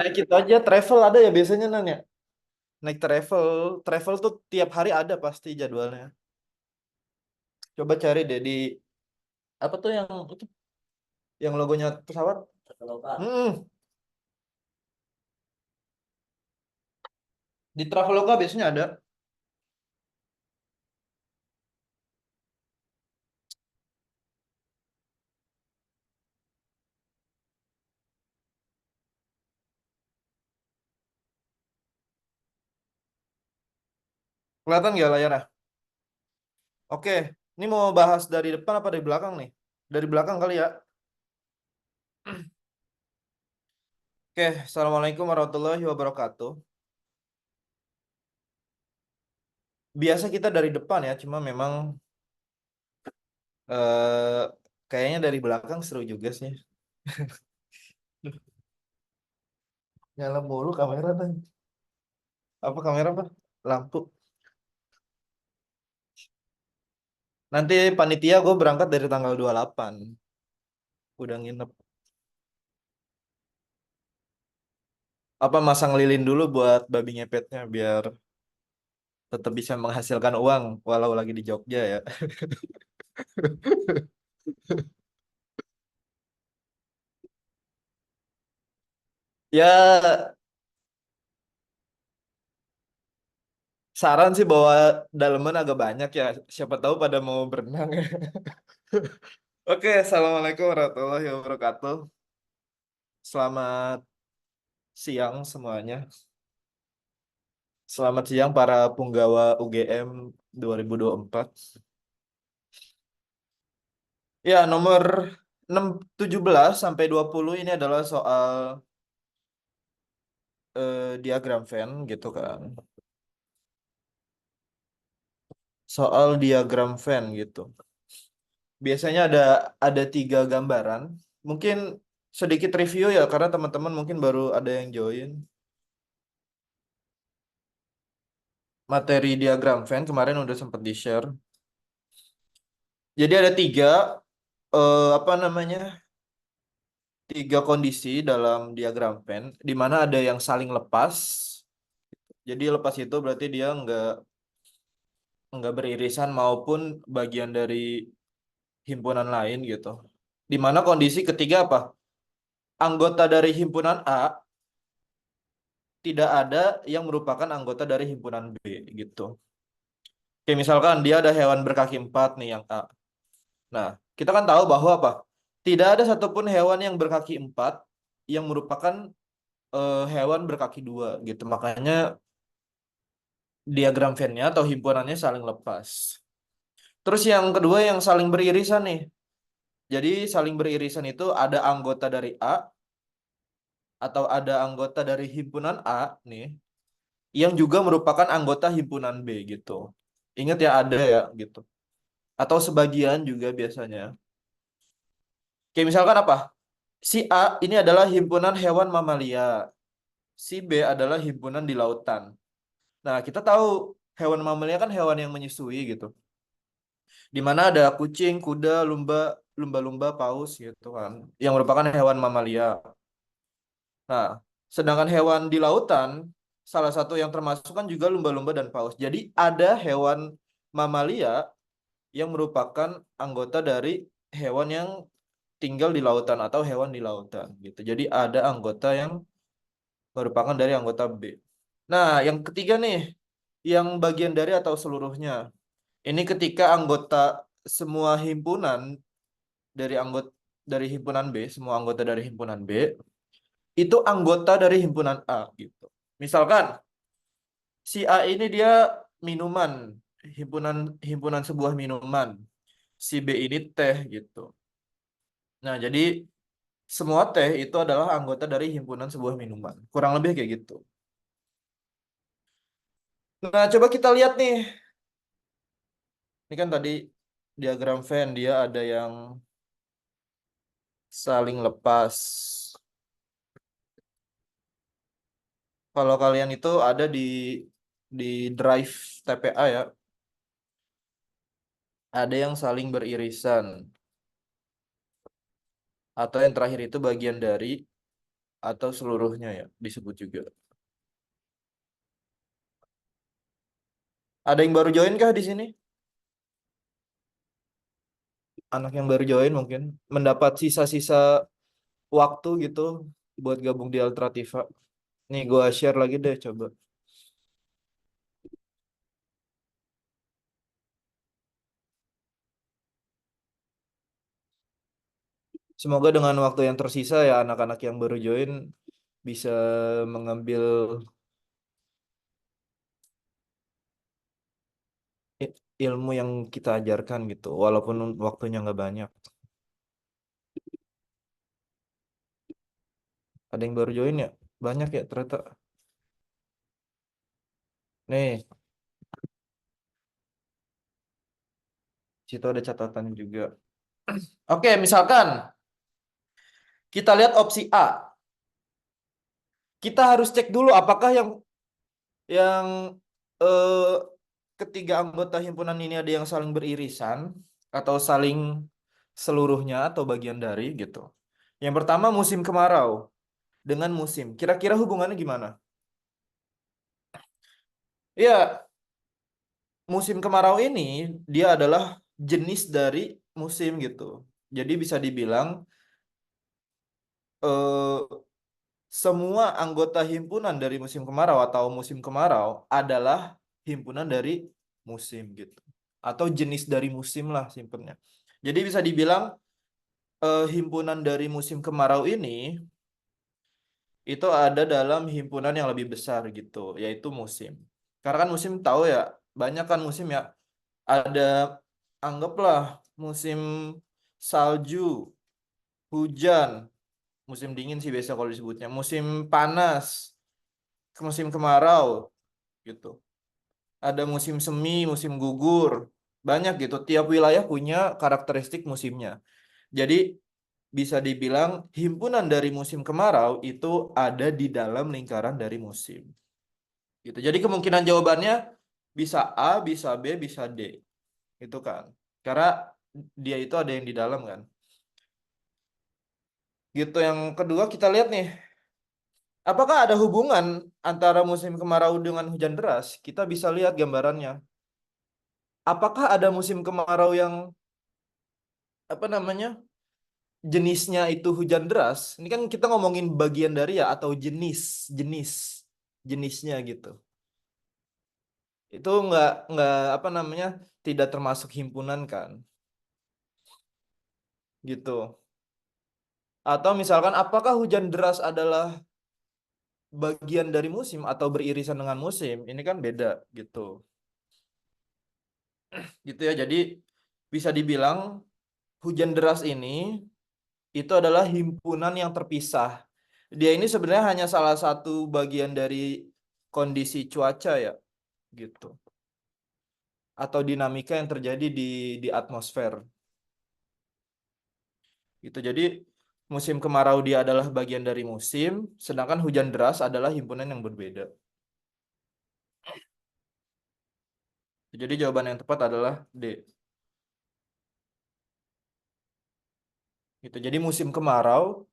Naik itu aja travel ada ya biasanya nanya. Naik travel, travel tuh tiap hari ada pasti jadwalnya. Coba cari deh di apa tuh yang itu yang logonya pesawat. Hmm, di Traveloka biasanya ada. Kelihatan nggak layarnya? Oke, ini mau bahas dari depan apa dari belakang nih? Dari belakang kali ya. Oke, Assalamualaikum warahmatullahi wabarakatuh. Biasa kita dari depan ya, cuma memang eh, kayaknya dari belakang seru juga sih. Nyala mulu kamera tuh. Apa kamera apa? Lampu. Nanti panitia gue berangkat dari tanggal 28. Udah nginep. Apa masang lilin dulu buat babi ngepetnya biar tetap bisa menghasilkan uang walau lagi di Jogja ya. Ya, saran sih bawa daleman agak banyak ya. Siapa tahu pada mau berenang ya. Oke, Assalamualaikum warahmatullahi wabarakatuh. Selamat siang semuanya. Selamat siang para punggawa UGM 2024. Ya, nomor 17 sampai 20 ini adalah soal diagram Venn gitu kan. Soal diagram Venn gitu. Biasanya ada tiga gambaran. Mungkin sedikit review ya karena teman-teman mungkin baru ada yang join. Materi diagram Venn kemarin udah sempat di-share. Jadi ada tiga apa namanya? Tiga kondisi dalam diagram Venn di mana ada yang saling lepas. Jadi lepas itu berarti dia nggak beririsan maupun bagian dari himpunan lain gitu. Di mana kondisi ketiga apa? Anggota dari himpunan A tidak ada yang merupakan anggota dari himpunan B gitu. Kayak misalkan dia ada hewan berkaki empat nih yang A. Nah, kita kan tahu bahwa apa? Tidak ada satupun hewan yang berkaki empat yang merupakan hewan berkaki dua gitu. Makanya diagram Venn-nya atau himpunannya saling lepas. Terus yang kedua yang saling beririsan nih. Jadi saling beririsan itu ada anggota dari A atau ada anggota dari himpunan A nih yang juga merupakan anggota himpunan B gitu. Ingat ya ada ya gitu. Atau sebagian juga biasanya. Kayak misalkan apa? Si A ini adalah himpunan hewan mamalia. Si B adalah himpunan di lautan. Nah, kita tahu hewan mamalia kan hewan yang menyusui gitu. Di mana ada kucing, kuda, lumba-lumba, paus gitu kan. Yang merupakan hewan mamalia. Nah, sedangkan hewan di lautan, salah satu yang termasuk kan juga lumba-lumba dan paus. Jadi ada hewan mamalia yang merupakan anggota dari hewan yang tinggal di lautan atau hewan di lautan gitu. Jadi ada anggota yang merupakan dari anggota B. Nah, yang ketiga nih, yang bagian dari atau seluruhnya. Ini ketika anggota semua himpunan dari himpunan B, semua anggota dari himpunan B itu anggota dari himpunan A gitu. Misalkan si A ini dia minuman, himpunan himpunan sebuah minuman. Si B ini teh gitu. Nah, jadi semua teh itu adalah anggota dari himpunan sebuah minuman. Kurang lebih kayak gitu. Nah, coba kita lihat nih. Ini kan tadi diagram Venn dia ada yang saling lepas. Kalau kalian itu ada di drive TPA ya, ada yang saling beririsan atau yang terakhir itu bagian dari. atau seluruhnya ya disebut juga. Ada yang baru join kah di sini? Anak yang baru join mungkin mendapat sisa-sisa waktu gitu buat gabung di Altrativa. Nih gua share lagi deh coba. Semoga dengan waktu yang tersisa ya anak-anak yang baru join bisa mengambil ilmu yang kita ajarkan gitu, walaupun waktunya nggak banyak. Ada yang baru join ya? Banyak ya ternyata. Nih, situ ada catatan juga. Oke, misalkan kita lihat opsi A. Kita harus cek dulu apakah yang eh, ketiga anggota himpunan ini ada yang saling beririsan atau saling seluruhnya atau bagian dari gitu. Yang pertama musim kemarau dengan musim. Kira-kira hubungannya gimana? Iya, musim kemarau ini dia adalah jenis dari musim gitu. Jadi bisa dibilang eh, semua anggota himpunan dari musim kemarau atau musim kemarau adalah himpunan dari musim gitu. Atau jenis dari musim lah simpelnya. Jadi bisa dibilang himpunan dari musim kemarau ini itu ada dalam himpunan yang lebih besar gitu, yaitu musim. Karena kan musim tahu ya, banyak kan musim ya. Ada anggaplah musim salju, hujan, musim dingin sih biasa kalau disebutnya, musim panas, musim kemarau gitu. Ada musim semi, musim gugur, banyak gitu. Tiap wilayah punya karakteristik musimnya. Jadi bisa dibilang himpunan dari musim kemarau itu ada di dalam lingkaran dari musim. Gitu. Jadi kemungkinan jawabannya bisa A, bisa B, bisa D. Itu kan. Karena dia itu ada yang di dalam kan. Gitu. Yang kedua kita lihat nih, apakah ada hubungan antara musim kemarau dengan hujan deras? Kita bisa lihat gambarannya. Apakah ada musim kemarau yang apa namanya? Jenisnya itu hujan deras? Ini kan kita ngomongin bagian dari ya atau jenis jenisnya gitu. Itu nggak apa namanya? Tidak termasuk himpunan kan? Gitu. Atau misalkan apakah hujan deras adalah bagian dari musim atau beririsan dengan musim? Ini kan beda gitu. Gitu ya. Jadi bisa dibilang hujan deras ini itu adalah himpunan yang terpisah. Dia ini sebenarnya hanya salah satu bagian dari kondisi cuaca ya, gitu. Atau dinamika yang terjadi di atmosfer. Gitu. Jadi musim kemarau dia adalah bagian dari musim, sedangkan hujan deras adalah himpunan yang berbeda. Jadi jawaban yang tepat adalah D. Gitu. Jadi musim kemarau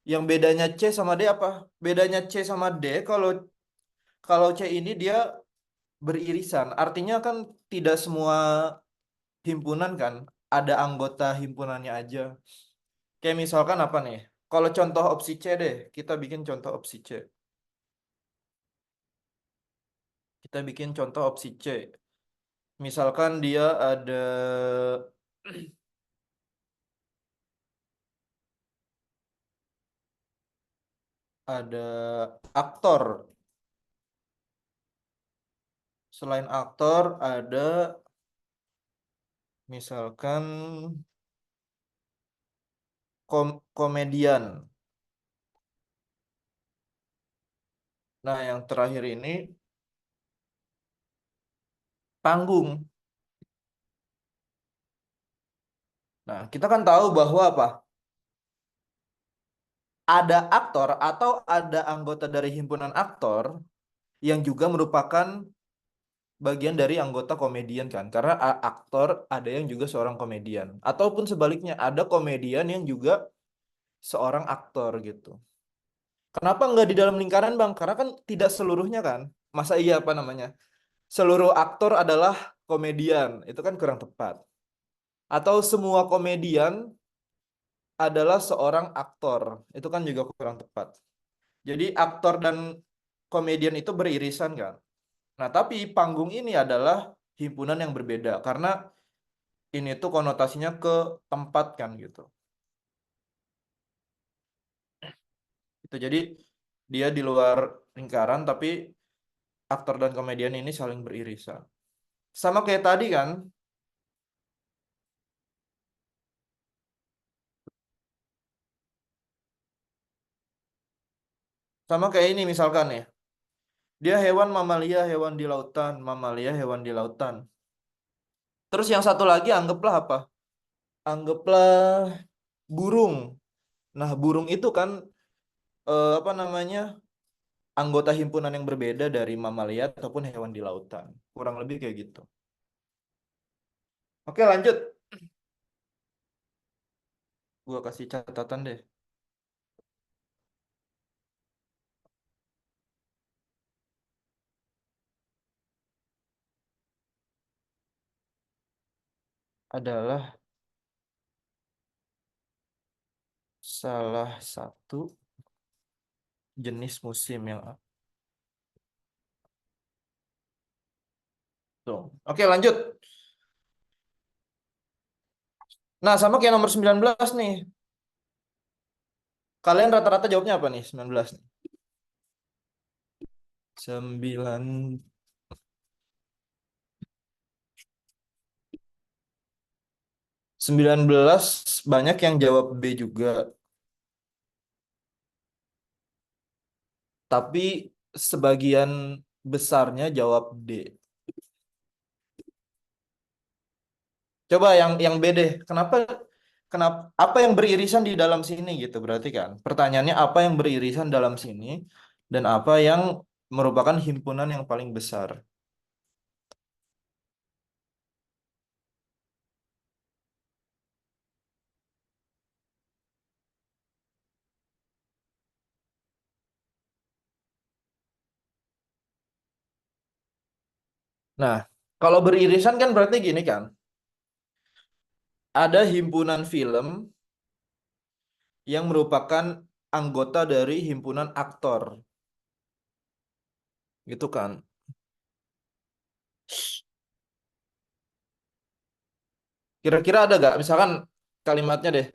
yang bedanya C sama D apa? Bedanya C sama D kalau kalau C ini dia beririsan. Artinya kan tidak semua himpunan kan ada anggota himpunannya aja. Kayak misalkan apa nih? Kalau contoh opsi C deh, kita bikin contoh opsi C. Kita bikin contoh opsi C. Misalkan dia ada aktor. Selain aktor ada misalkan komedian. Nah, yang terakhir ini panggung. Nah, kita kan tahu bahwa apa? Ada aktor atau ada anggota dari himpunan aktor yang juga merupakan bagian dari anggota komedian kan. Karena aktor ada yang juga seorang komedian. Ataupun sebaliknya, ada komedian yang juga seorang aktor gitu. Kenapa nggak di dalam lingkaran, Bang? Karena kan tidak seluruhnya kan. Masa iya apa namanya? Seluruh aktor adalah komedian. Itu kan kurang tepat. Atau semua komedian adalah seorang aktor. Itu kan juga kurang tepat. Jadi aktor dan komedian itu beririsan kan. Nah, tapi panggung ini adalah himpunan yang berbeda karena ini tuh konotasinya ke tempat kan gitu. Itu jadi dia di luar lingkaran tapi aktor dan komedian ini saling beririsan. Sama kayak tadi kan, sama kayak ini misalkan ya. Dia hewan mamalia, hewan di lautan, mamalia, hewan di lautan. Terus yang satu lagi anggaplah apa? Anggaplah burung. Nah, burung itu kan apa namanya? Anggota himpunan yang berbeda dari mamalia ataupun hewan di lautan. Kurang lebih kayak gitu. Oke, lanjut. Gua kasih catatan deh. Adalah salah satu jenis musim yang tuh. Oke, lanjut. Nah, sama kayak nomor 19 nih. Kalian rata-rata jawabnya apa nih? 19 nih. 9 19 banyak yang jawab B juga, tapi sebagian besarnya jawab D. Coba yang B deh. Kenapa kenapa apa yang beririsan di dalam sini gitu berarti kan? Pertanyaannya apa yang beririsan dalam sini dan apa yang merupakan himpunan yang paling besar? Nah, kalau beririsan kan berarti gini kan? Ada himpunan film yang merupakan anggota dari himpunan aktor, gitu kan? Kira-kira ada gak? Misalkan kalimatnya deh.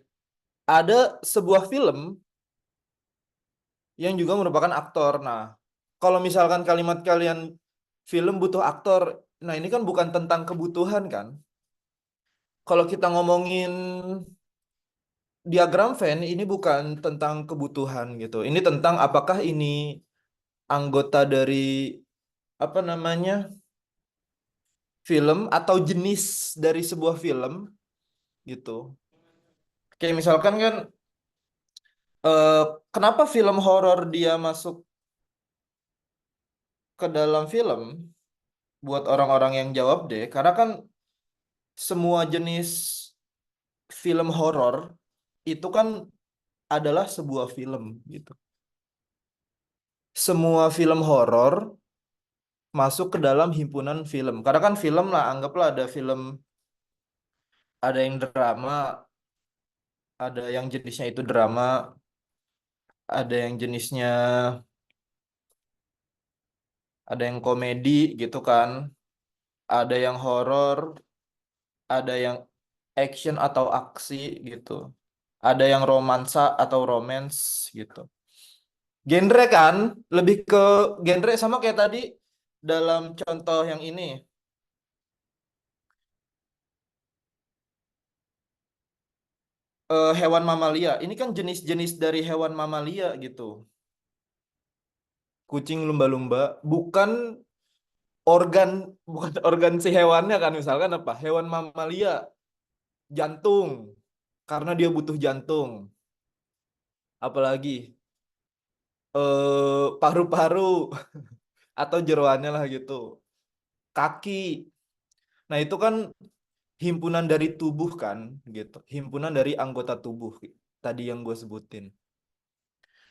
Ada sebuah film yang juga merupakan aktor. Nah, kalau misalkan kalimat kalian film butuh aktor, nah ini kan bukan tentang kebutuhan kan? Kalau kita ngomongin diagram Venn, ini bukan tentang kebutuhan gitu. Ini tentang apakah ini anggota dari apa namanya film atau jenis dari sebuah film gitu. Kayak misalkan kan eh, kenapa film horor dia masuk ke dalam film buat orang-orang yang jawab deh, karena kan semua jenis film horor itu kan adalah sebuah film gitu. Semua film horor masuk ke dalam himpunan film. Karena kan film lah, anggaplah ada film, ada yang drama, ada yang jenisnya itu drama, ada yang jenisnya ada yang komedi gitu kan, ada yang horor, ada yang action atau aksi gitu. Ada yang romansa atau romance gitu. Genre kan lebih ke genre sama kayak tadi dalam contoh yang ini hewan mamalia. Ini kan jenis-jenis dari hewan mamalia gitu. Kucing, lumba-lumba, bukan organ bukan organ si hewannya kan misalkan apa? Hewan mamalia, jantung karena dia butuh jantung. Apalagi paru-paru atau jeroannya lah gitu. Kaki. Nah, itu kan himpunan dari tubuh kan gitu. Himpunan dari anggota tubuh tadi yang gue sebutin.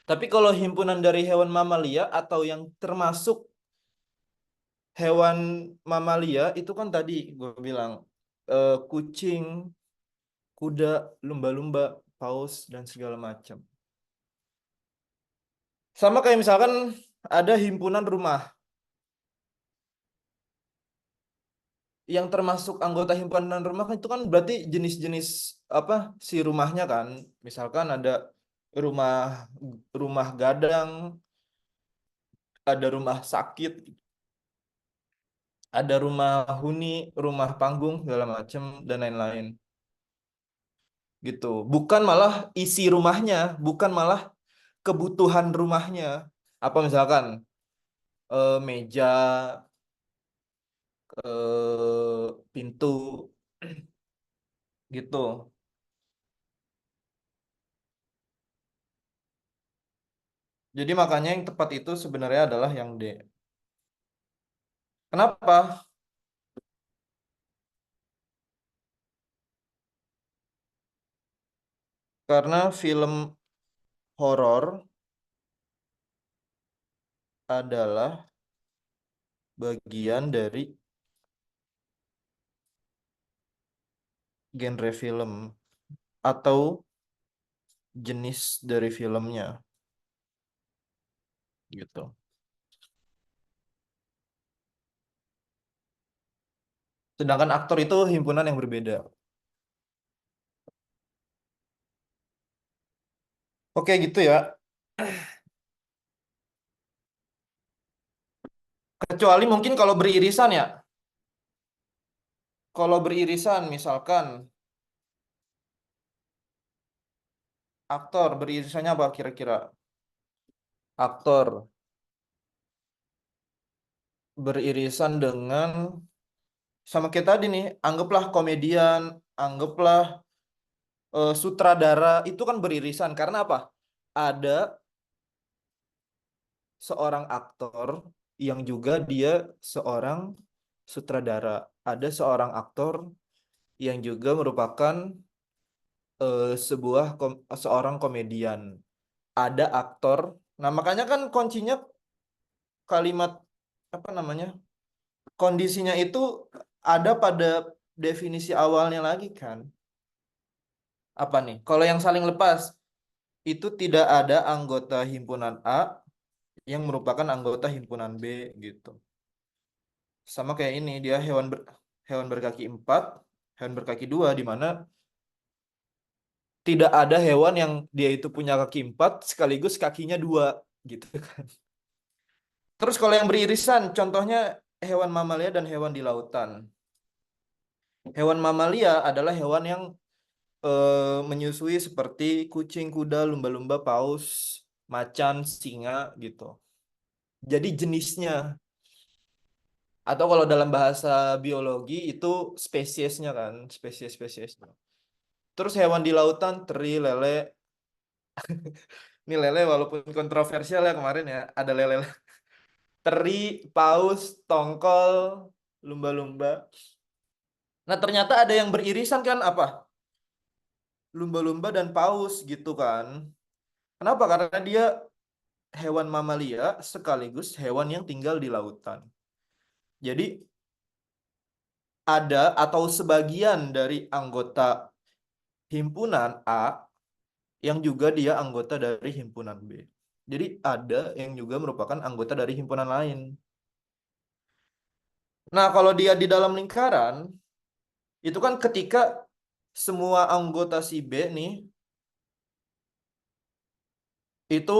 Tapi kalau himpunan dari hewan mamalia atau yang termasuk hewan mamalia itu kan tadi gue bilang kucing, kuda, lumba-lumba, paus dan segala macam. Sama kayak misalkan ada himpunan rumah yang termasuk anggota himpunan rumah kan itu kan berarti jenis-jenis apa si rumahnya kan. Misalkan ada rumah rumah gadang, ada rumah sakit, ada rumah huni, rumah panggung segala macam dan lain-lain gitu. Bukan malah isi rumahnya, bukan malah kebutuhan rumahnya. Apa misalkan meja, pintu gitu. Jadi makanya yang tepat itu sebenarnya adalah yang D. Kenapa? Karena film horor adalah bagian dari genre film atau jenis dari filmnya gitu. Sedangkan aktor itu himpunan yang berbeda. Oke gitu ya. Kecuali mungkin kalau beririsan ya. Kalau beririsan misalkan aktor beririsannya apa kira-kira? Aktor beririsan dengan sama kayak tadi nih, anggaplah komedian, anggaplah sutradara itu kan beririsan karena apa? Ada seorang aktor yang juga dia seorang sutradara. Ada seorang aktor yang juga merupakan seorang komedian. Ada aktor. Nah, makanya kan kuncinya kalimat apa namanya? Kondisinya itu ada pada definisi awalnya lagi kan. Apa nih? Kalau yang saling lepas itu tidak ada anggota himpunan A yang merupakan anggota himpunan B gitu. Sama kayak ini dia hewan berkaki empat, hewan berkaki dua di mana tidak ada hewan yang dia itu punya kaki empat sekaligus kakinya dua gitu kan. Terus kalau yang beririsan, contohnya hewan mamalia dan hewan di lautan. Hewan mamalia adalah hewan yang menyusui seperti kucing, kuda, lumba-lumba, paus, macan, singa gitu. Jadi jenisnya atau kalau dalam bahasa biologi itu spesiesnya kan, spesies-spesiesnya. Terus hewan di lautan, teri, lele. Ini lele walaupun kontroversial ya kemarin ya, ada lele teri, paus, tongkol, lumba-lumba. Nah, ternyata ada yang beririsan kan apa? Lumba-lumba dan paus gitu kan. Kenapa? Karena dia hewan mamalia sekaligus hewan yang tinggal di lautan. Jadi ada atau sebagian dari anggota himpunan A yang juga dia anggota dari himpunan B. Jadi ada yang juga merupakan anggota dari himpunan lain. Nah, kalau dia di dalam lingkaran, itu kan ketika semua anggota si B nih, itu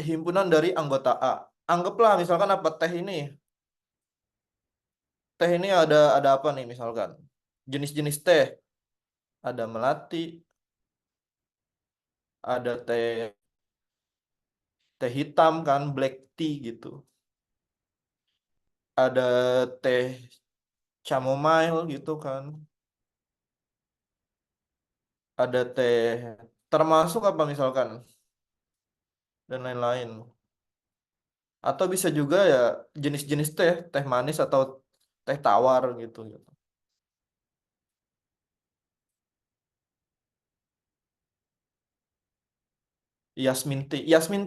himpunan dari anggota A. Anggaplah misalkan apa teh ini. Teh ini ada apa nih misalkan? Jenis-jenis teh. Ada melati, ada teh hitam kan, black tea gitu. Ada teh chamomile gitu kan. Ada teh termasuk apa misalkan dan lain-lain. Atau bisa juga ya jenis-jenis teh, teh manis atau teh tawar gitu gitu. Yasmin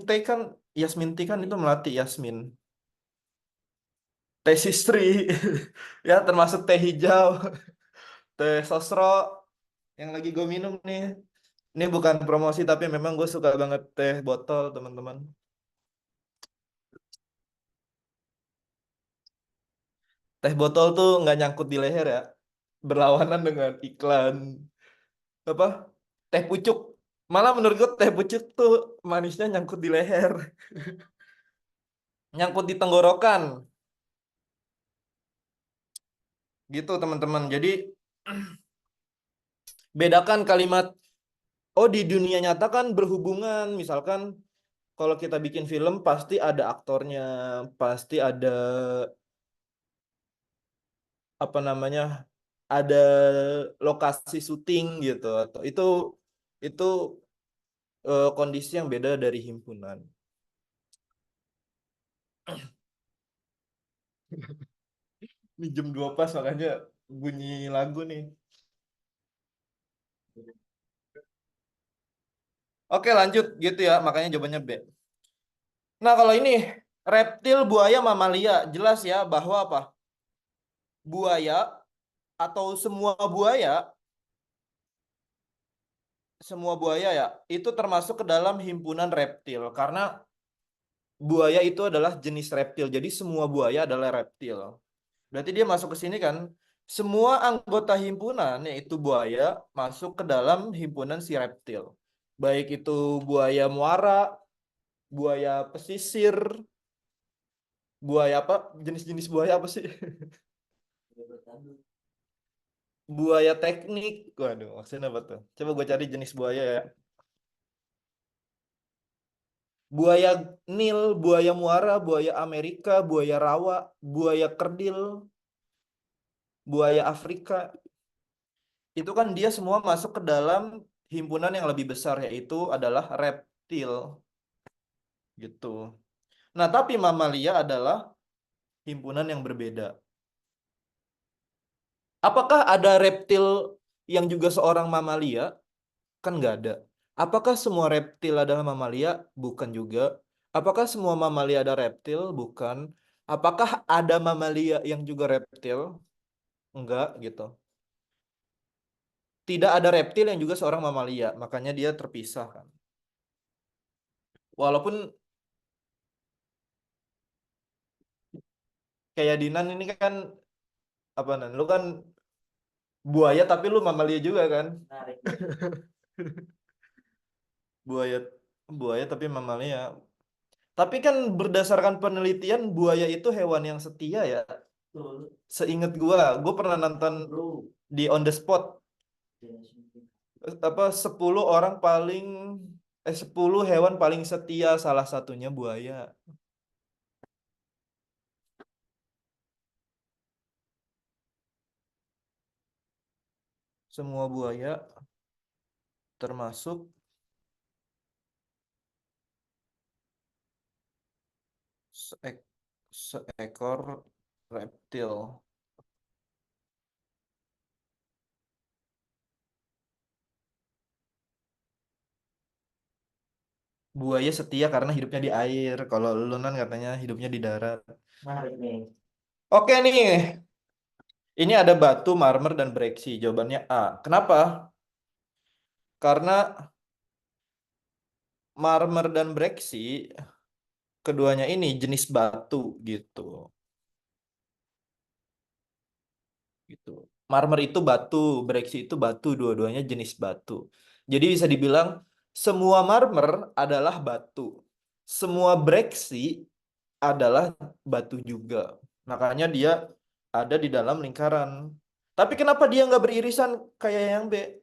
Teh kan, Yasmin Teh kan itu melati Yasmin. Teh Sistri. Ya, termasuk teh hijau, teh sosro yang lagi gue minum nih. Ini bukan promosi tapi memang gue suka banget teh botol, teman-teman. Teh botol tuh nggak nyangkut di leher ya. Berlawanan dengan iklan apa? Teh pucuk. Malah menurut gue teh pucuk tuh manisnya nyangkut di leher, nyangkut di tenggorokan. Gitu, teman-teman. Jadi bedakan kalimat oh di dunia nyata kan berhubungan. Misalkan kalau kita bikin film pasti ada aktornya, pasti ada apa namanya? Ada lokasi syuting gitu atau itu kondisi yang beda dari himpunan. Ini jam 2 pas makanya bunyi lagu nih. Oke, lanjut gitu ya, makanya jawabannya B. Nah, kalau ini reptil, buaya, mamalia, jelas ya bahwa apa? Buaya atau semua buaya ya, itu termasuk ke dalam himpunan reptil karena buaya itu adalah jenis reptil. Jadi semua buaya adalah reptil. Berarti dia masuk ke sini kan? Semua anggota himpunan yaitu buaya masuk ke dalam himpunan si reptil. Baik itu buaya muara, buaya pesisir, buaya apa? Jenis-jenis buaya apa sih? Buaya teknik. Waduh, maksudnya apa tuh? Coba gue cari jenis buaya ya. Buaya Nil, buaya muara, buaya Amerika, buaya rawa, buaya kerdil, buaya Afrika. Itu kan dia semua masuk ke dalam himpunan yang lebih besar yaitu adalah reptil gitu. Nah, tapi mamalia adalah himpunan yang berbeda. Apakah ada reptil yang juga seorang mamalia? Kan nggak ada. Apakah semua reptil adalah mamalia? Bukan juga. Apakah semua mamalia ada reptil? Bukan. Apakah ada mamalia yang juga reptil? Enggak gitu. Tidak ada reptil yang juga seorang mamalia, makanya dia terpisah kan. Walaupun kayak Dinan ini kan apa nan, lu kan buaya tapi lu mamalia juga kan? Buaya buaya tapi mamalia. Tapi kan berdasarkan penelitian buaya itu hewan yang setia ya. Seingat gua pernah nonton di On the Spot apa 10 orang paling 10 hewan paling setia salah satunya buaya. Semua buaya termasuk seek- seekor reptil. Buaya setia karena hidupnya di air. Kalau lunan katanya hidupnya di darat. Menarik nih. Oke nih, ini ada batu, marmer, dan breksi. Jawabannya A. Kenapa? Karena marmer dan breksi, keduanya ini jenis batu gitu. Gitu. Marmer itu batu, breksi itu batu, dua-duanya jenis batu. Jadi bisa dibilang semua marmer adalah batu. Semua breksi adalah batu juga. Makanya dia ada di dalam lingkaran. Tapi kenapa dia nggak beririsan kayak yang B?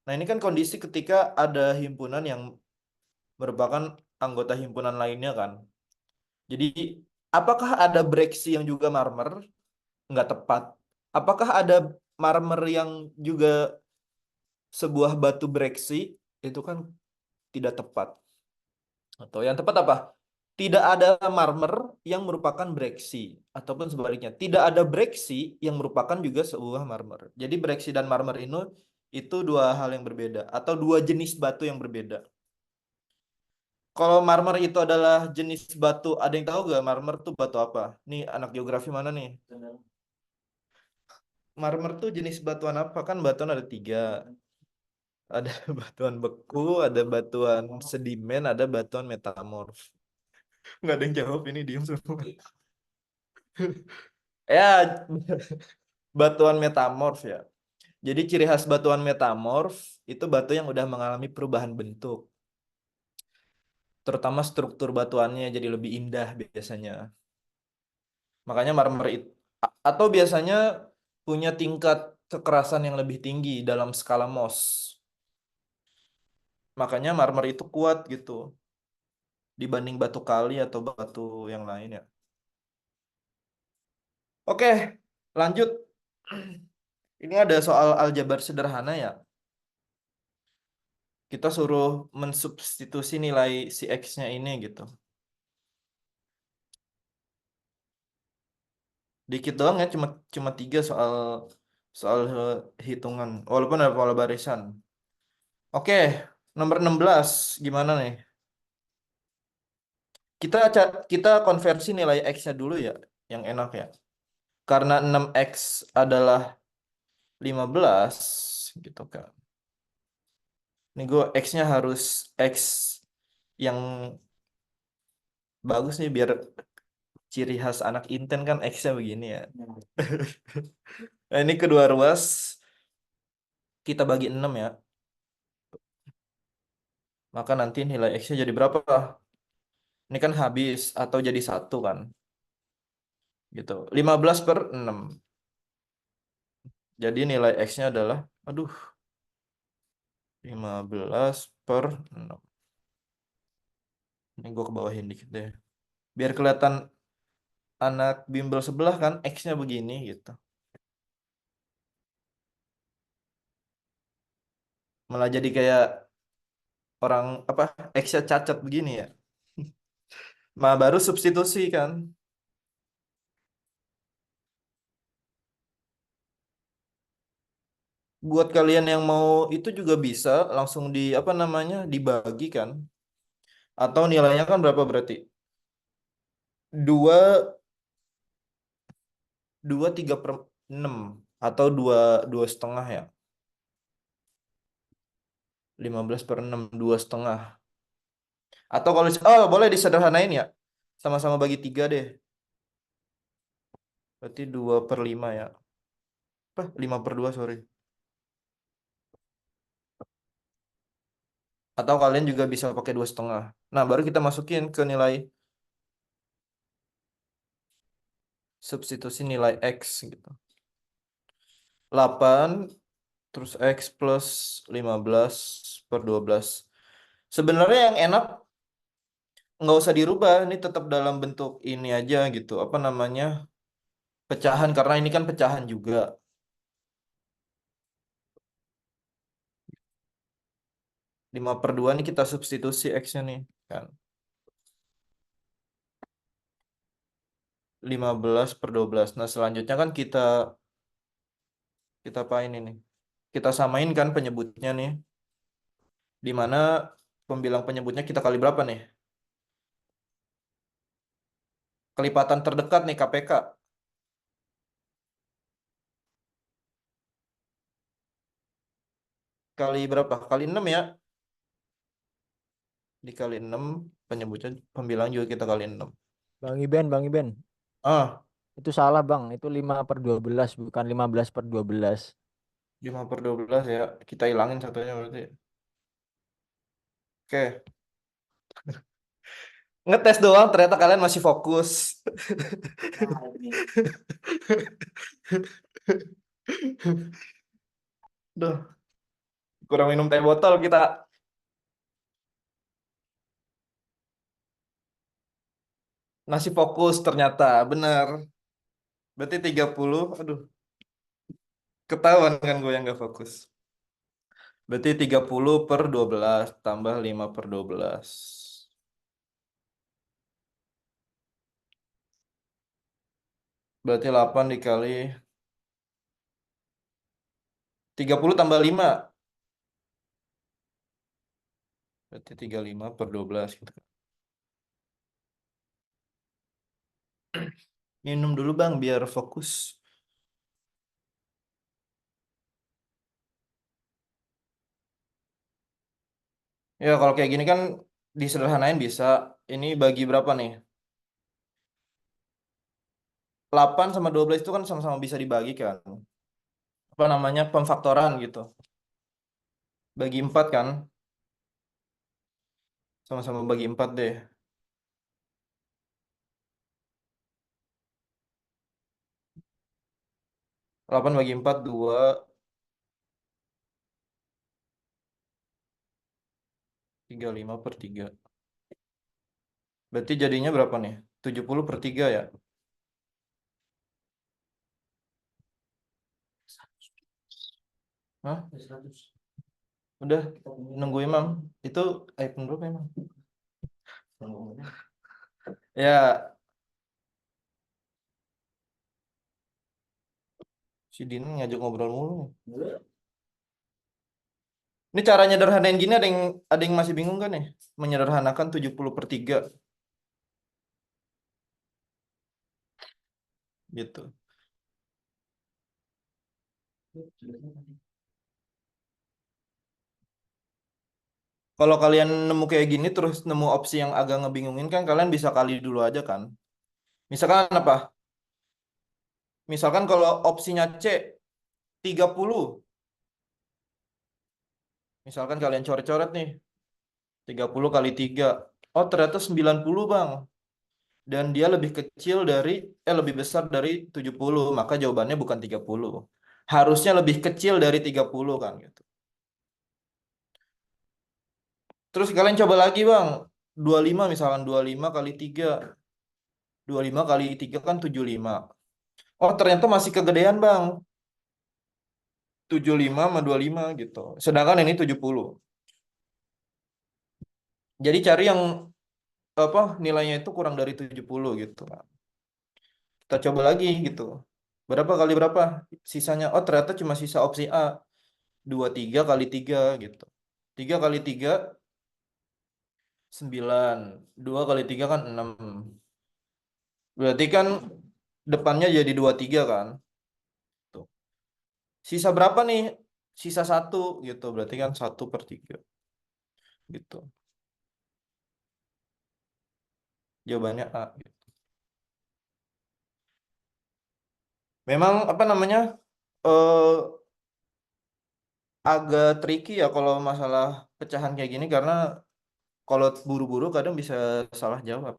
Nah ini kan kondisi ketika ada himpunan yang merupakan anggota himpunan lainnya kan. Jadi apakah ada breksi yang juga marmer? Nggak tepat. Apakah ada marmer yang juga sebuah batu breksi? Itu kan tidak tepat. Atau yang tepat apa? Tidak ada marmer yang merupakan breksi. Ataupun sebaliknya, tidak ada breksi yang merupakan juga sebuah marmer. Jadi breksi dan marmer itu dua hal yang berbeda. Atau dua jenis batu yang berbeda. Kalau marmer itu adalah jenis batu, ada yang tahu gak marmer tuh batu apa? Nih anak geografi mana nih? Marmer tuh jenis batuan apa? Kan batuan ada tiga. Ada batuan beku, ada batuan sedimen, ada batuan metamorf. Nggak ada yang jawab ini, diem semua. Ya, batuan metamorf ya. Jadi ciri khas batuan metamorf itu batu yang udah mengalami perubahan bentuk. Terutama struktur batuannya jadi lebih indah biasanya. Makanya marmer itu atau biasanya punya tingkat kekerasan yang lebih tinggi dalam skala Mohs. Makanya marmer itu kuat gitu dibanding batu kali atau batu yang lain ya. Oke, lanjut. Ini ada soal aljabar sederhana ya. Kita suruh mensubstitusi nilai si X-nya ini gitu. Dikit doang ya, cuma cuma tiga soal soal hitungan. Walaupun ada pola barisan. Oke, nomor 16 gimana nih? Kita konversi nilai X-nya dulu ya, yang enak ya. Karena 6X adalah 15 gitu kan. Ini gue X-nya harus X yang bagus nih biar ciri khas anak Inten kan X-nya begini ya. Nah, ini kedua ruas kita bagi 6 ya. Maka nanti nilai X-nya jadi berapa? Ini kan habis atau jadi satu kan. Gitu. 15 per 6. Jadi nilai X-nya adalah, aduh, 15 per 6. Ini gue kebawahin dikit deh. Biar kelihatan anak bimbel sebelah kan X-nya begini gitu. Malah jadi kayak orang apa X-nya cacat begini ya. Mah baru substitusi kan. Buat kalian yang mau itu juga bisa langsung di apa namanya dibagi kan. Atau nilainya kan berapa berarti? Dua, dua tiga per enam atau dua dua setengah ya. 15 per 6 dua setengah. Atau kalau oh boleh disederhanain ya. Sama-sama bagi tiga deh. Berarti 2 per 5 ya. Apa? 5 per 2 sorry. Atau kalian juga bisa pakai dua setengah. Nah, baru kita masukin ke nilai substitusi nilai X gitu. 8 terus X plus 15 per 12. Sebenarnya yang enak nggak usah dirubah. Ini tetap dalam bentuk ini aja gitu. Apa namanya? Pecahan. Karena ini kan pecahan juga. 5 per 2 nih kita substitusi X-nya nih. Kan. 15 per 12. Nah, selanjutnya kan kita apain ini? Kita samain kan penyebutnya nih. Di mana pembilang penyebutnya kita kali berapa nih? Kelipatan terdekat nih KPK. Kali berapa? Kali 6 ya. Dikali 6 penyebutnya pembilang juga kita kali 6. Bang Iben, Ah, itu salah Bang, itu 5/12 bukan 15/12. 5 per 12 ya. Kita hilangin satunya berarti. Oke. Ngetes doang ternyata kalian masih fokus. Duh, kurang minum teh botol kita. Masih fokus ternyata. Bener. Berarti 30. Aduh, ketahuan kan gue yang gak fokus. Berarti 30 per 12 tambah 5 per 12. Berarti 8 dikali 30 tambah 5. Berarti 35 per 12 gitu. Minum dulu Bang biar fokus. Ya kalau kayak gini kan disederhanain bisa. Ini bagi berapa nih? 8 sama 12 itu kan sama-sama bisa dibagikan. Apa namanya? Pemfaktoran gitu. Bagi 4 kan? Sama-sama bagi 4 deh. 8 bagi 4 2, 35 per 3. Berarti jadinya berapa nih? 70 per 3 ya? Hah? Udah, nunggu Imam. Itu iPhone berapa emang? Ya, si Dini ngajak ngobrol mulu. Ini cara nyederhanain gini ada yang masih bingung kan nih? Menyederhanakan 70 per 3 gitu. Kalau kalian nemu kayak gini terus nemu opsi yang agak ngebingungin kan kalian bisa kali dulu aja kan. Misalkan apa? Misalkan kalau opsinya C 30. Misalkan kalian coret-coret nih 30 kali 3. Oh, ternyata 90 Bang. Dan dia lebih besar dari 70, maka jawabannya bukan 30. Harusnya lebih kecil dari 30 kan gitu. Terus kalian coba lagi Bang. 25 misalkan 25 kali 3. 25 kali 3 kan 75. Oh, ternyata masih kegedean Bang. 75 sama 25 gitu. Sedangkan ini 70. Jadi cari yang apa nilainya itu kurang dari 70 gitu. Kita coba lagi gitu. Berapa kali berapa sisanya? Oh, ternyata cuma sisa opsi A. 23 kali 3 gitu. 3 kali 3 9. 2 kali 3 kan 6. Berarti kan depannya jadi 23 kan? Tuh. Sisa berapa nih? Sisa satu gitu. Berarti kan 1/3 gitu. Jawabannya A gitu. Memang apa namanya? eh Agak tricky ya kalau masalah pecahan kayak gini karena kalau buru-buru kadang bisa salah jawab.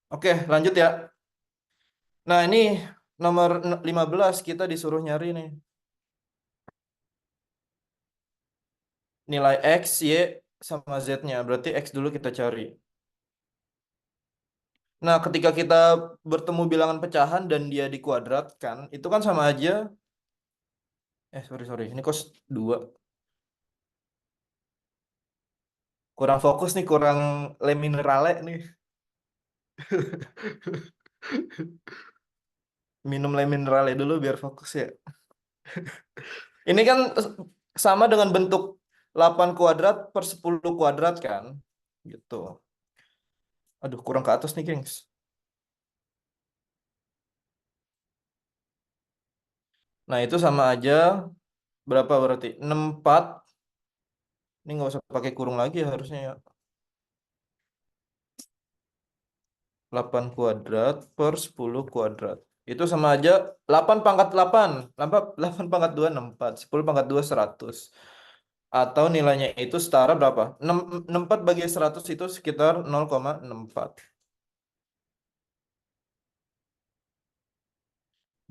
Oke, lanjut ya. Nah, ini nomor 15 kita disuruh nyari nih. Nilai X, Y, sama Z-nya. Berarti X dulu kita cari. Nah, ketika kita bertemu bilangan pecahan dan dia dikuadratkan, itu kan sama aja. Sorry. Ini kos 2. Kurang fokus nih, kurang le minerale nih. Minum le minerale dulu biar fokus ya. Ini kan sama dengan bentuk 8 kuadrat per 10 kuadrat kan? Gitu. Aduh, kurang ke atas nih, gengs. Nah, itu sama aja. Berapa berarti? 64. Ini nggak usah pakai kurung lagi ya harusnya ya. 8 kuadrat per 10 kuadrat. Itu sama aja 8 pangkat 8. 8 pangkat 2, 64. 10 pangkat 2, 100. Atau nilainya itu setara berapa? 64 bagi 100 itu sekitar 0,64.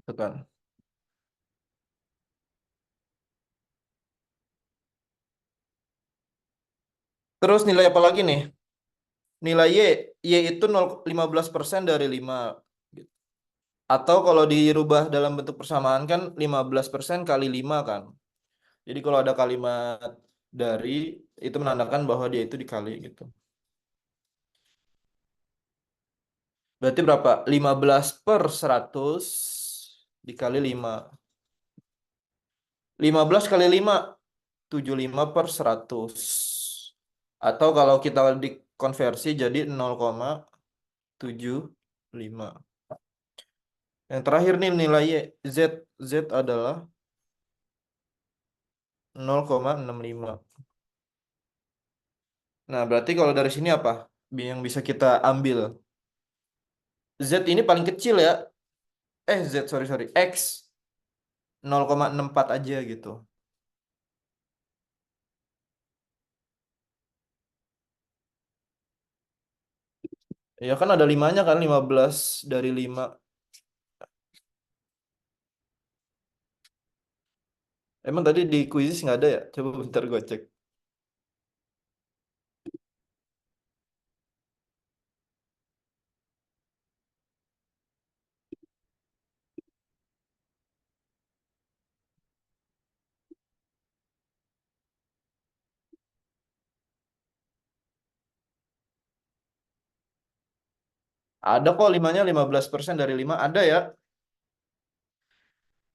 Itu kan. Terus nilai apa lagi nih? Nilai Y. Y itu 0,15% dari 5. Atau kalau dirubah dalam bentuk persamaan kan 15% kali 5 kan. Jadi kalau ada kalimat dari itu menandakan bahwa dia itu dikali gitu. Berarti berapa? 15 per 100 dikali 5. 15 kali 5. 75/100. Atau kalau kita dikonversi jadi 0,75. Yang terakhir nih nilai Z. Z adalah 0,65. Nah, berarti kalau dari sini apa yang bisa kita ambil? Z ini paling kecil ya. Z, sorry, sorry. X 0,64 aja gitu. Ya kan ada limanya kan, 15 dari 5. Emang tadi di kuisis nggak ada ya? Coba bentar gue cek. Ada kok limanya, 15% dari 5 ada ya.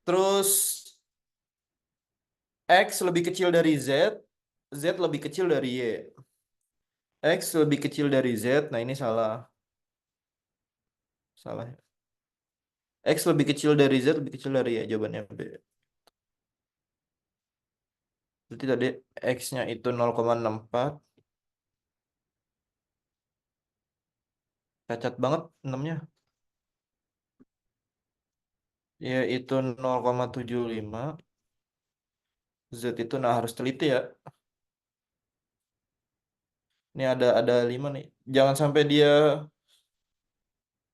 Terus X lebih kecil dari Z, Z lebih kecil dari Y. X lebih kecil dari Z, nah ini salah. Salah. X lebih kecil dari Z, lebih kecil dari Y, jawabannya B. Berarti tadi X-nya itu 0,64. Cacat banget 6-nya. Y itu 0,75. Z itu, nah harus teliti ya. Ini ada 5 nih. Jangan sampai dia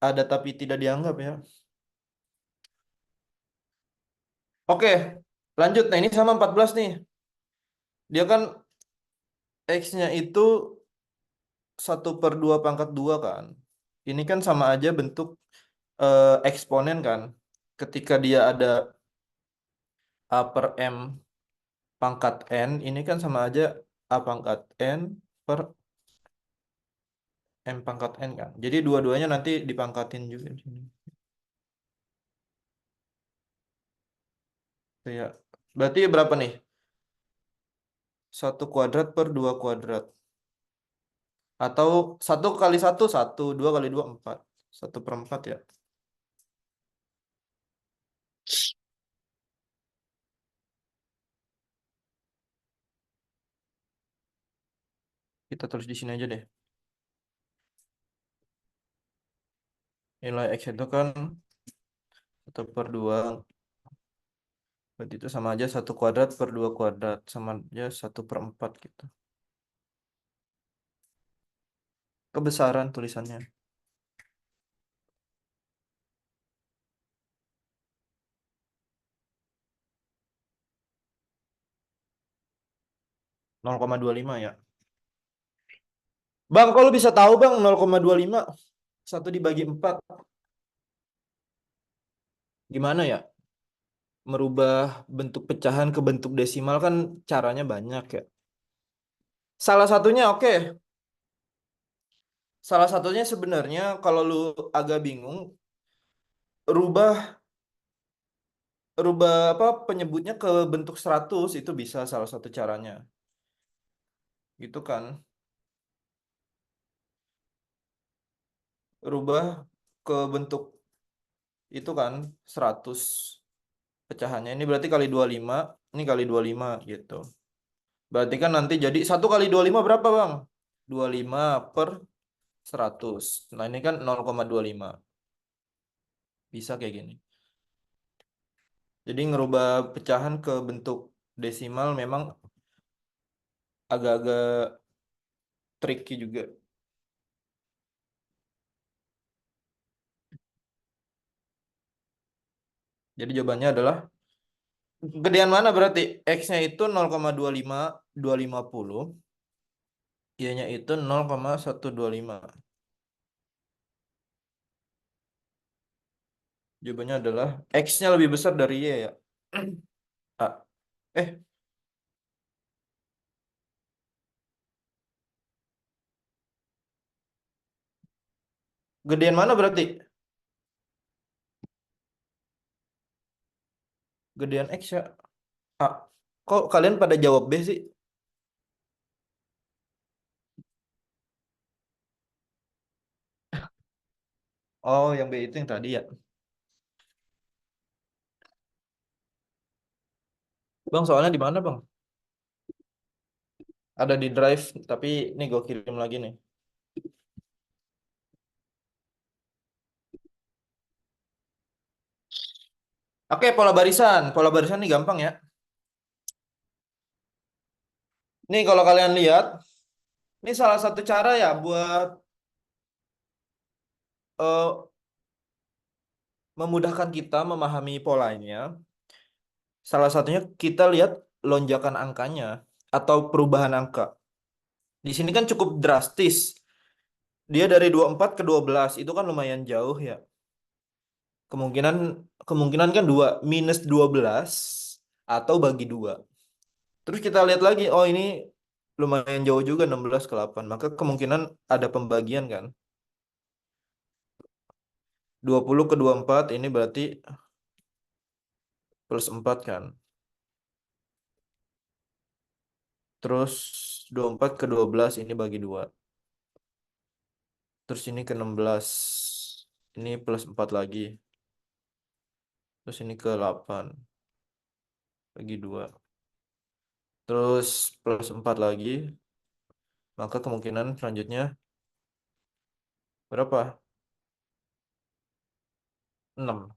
ada tapi tidak dianggap ya. Oke, lanjut. Nah ini sama 14 nih. Dia kan X-nya itu 1/2 pangkat 2 kan. Ini kan sama aja bentuk eksponen kan. Ketika dia ada A per M pangkat N, ini kan sama aja A pangkat N per M pangkat N kan. Jadi dua-duanya nanti dipangkatin juga di sini. Ya. Berarti berapa nih? 1 kuadrat per 2 kuadrat. Atau 1 kali 1, 1. 2 kali 2, 4. 1/4 ya. Kita tulis di sini aja deh. Nilai X itu kan 1/2. Berarti itu sama aja 1 kuadrat per 2 kuadrat. Sama aja 1/4 gitu. Kebesaran tulisannya. 0,25 ya. Bang, kalau bisa tahu bang 0,25 1 dibagi 4. Gimana ya? Merubah bentuk pecahan ke bentuk desimal kan caranya banyak ya. Salah satunya oke. Salah satunya sebenarnya kalau lu agak bingung, rubah rubah apa penyebutnya ke bentuk 100 itu bisa salah satu caranya. Gitu kan. Rubah ke bentuk itu kan 100 pecahannya. Ini berarti kali 25, ini kali 25 gitu. Berarti kan nanti jadi 1 kali 25 berapa, Bang? 25/100. Nah, ini kan 0,25. Bisa kayak gini. Jadi ngerubah pecahan ke bentuk desimal memang agak-agak tricky juga. Jadi jawabannya adalah gedean mana berarti? X-nya itu 0,25 250, Y-nya itu 0,125. Jawabannya adalah X-nya lebih besar dari Y ya. A. Eh, gedean mana berarti? Gedean X ya. A. Kok kalian pada jawab B sih? Oh, yang B itu yang tadi ya. Bang, soalnya di mana, Bang? Ada di Drive, tapi ini gue kirim lagi nih. Oke, pola barisan. Pola barisan ini gampang ya. Nih kalau kalian lihat, ini salah satu cara ya buat eh, memudahkan kita memahami polanya. Salah satunya kita lihat lonjakan angkanya atau perubahan angka. Di sini kan cukup drastis. Dia dari 24 ke 12 itu kan lumayan jauh ya. Kemungkinan kemungkinan kan dua, minus 12 atau bagi dua. Terus kita lihat lagi, oh ini lumayan jauh juga 16 ke 8. Maka kemungkinan ada pembagian kan. 20 ke 24 ini berarti plus 4 kan. Terus 24 ke 12 ini bagi dua. Terus ini ke 16. Ini plus 4 lagi. Terus ini ke 8 bagi dua. Terus plus 4 lagi. Maka kemungkinan selanjutnya berapa? 6.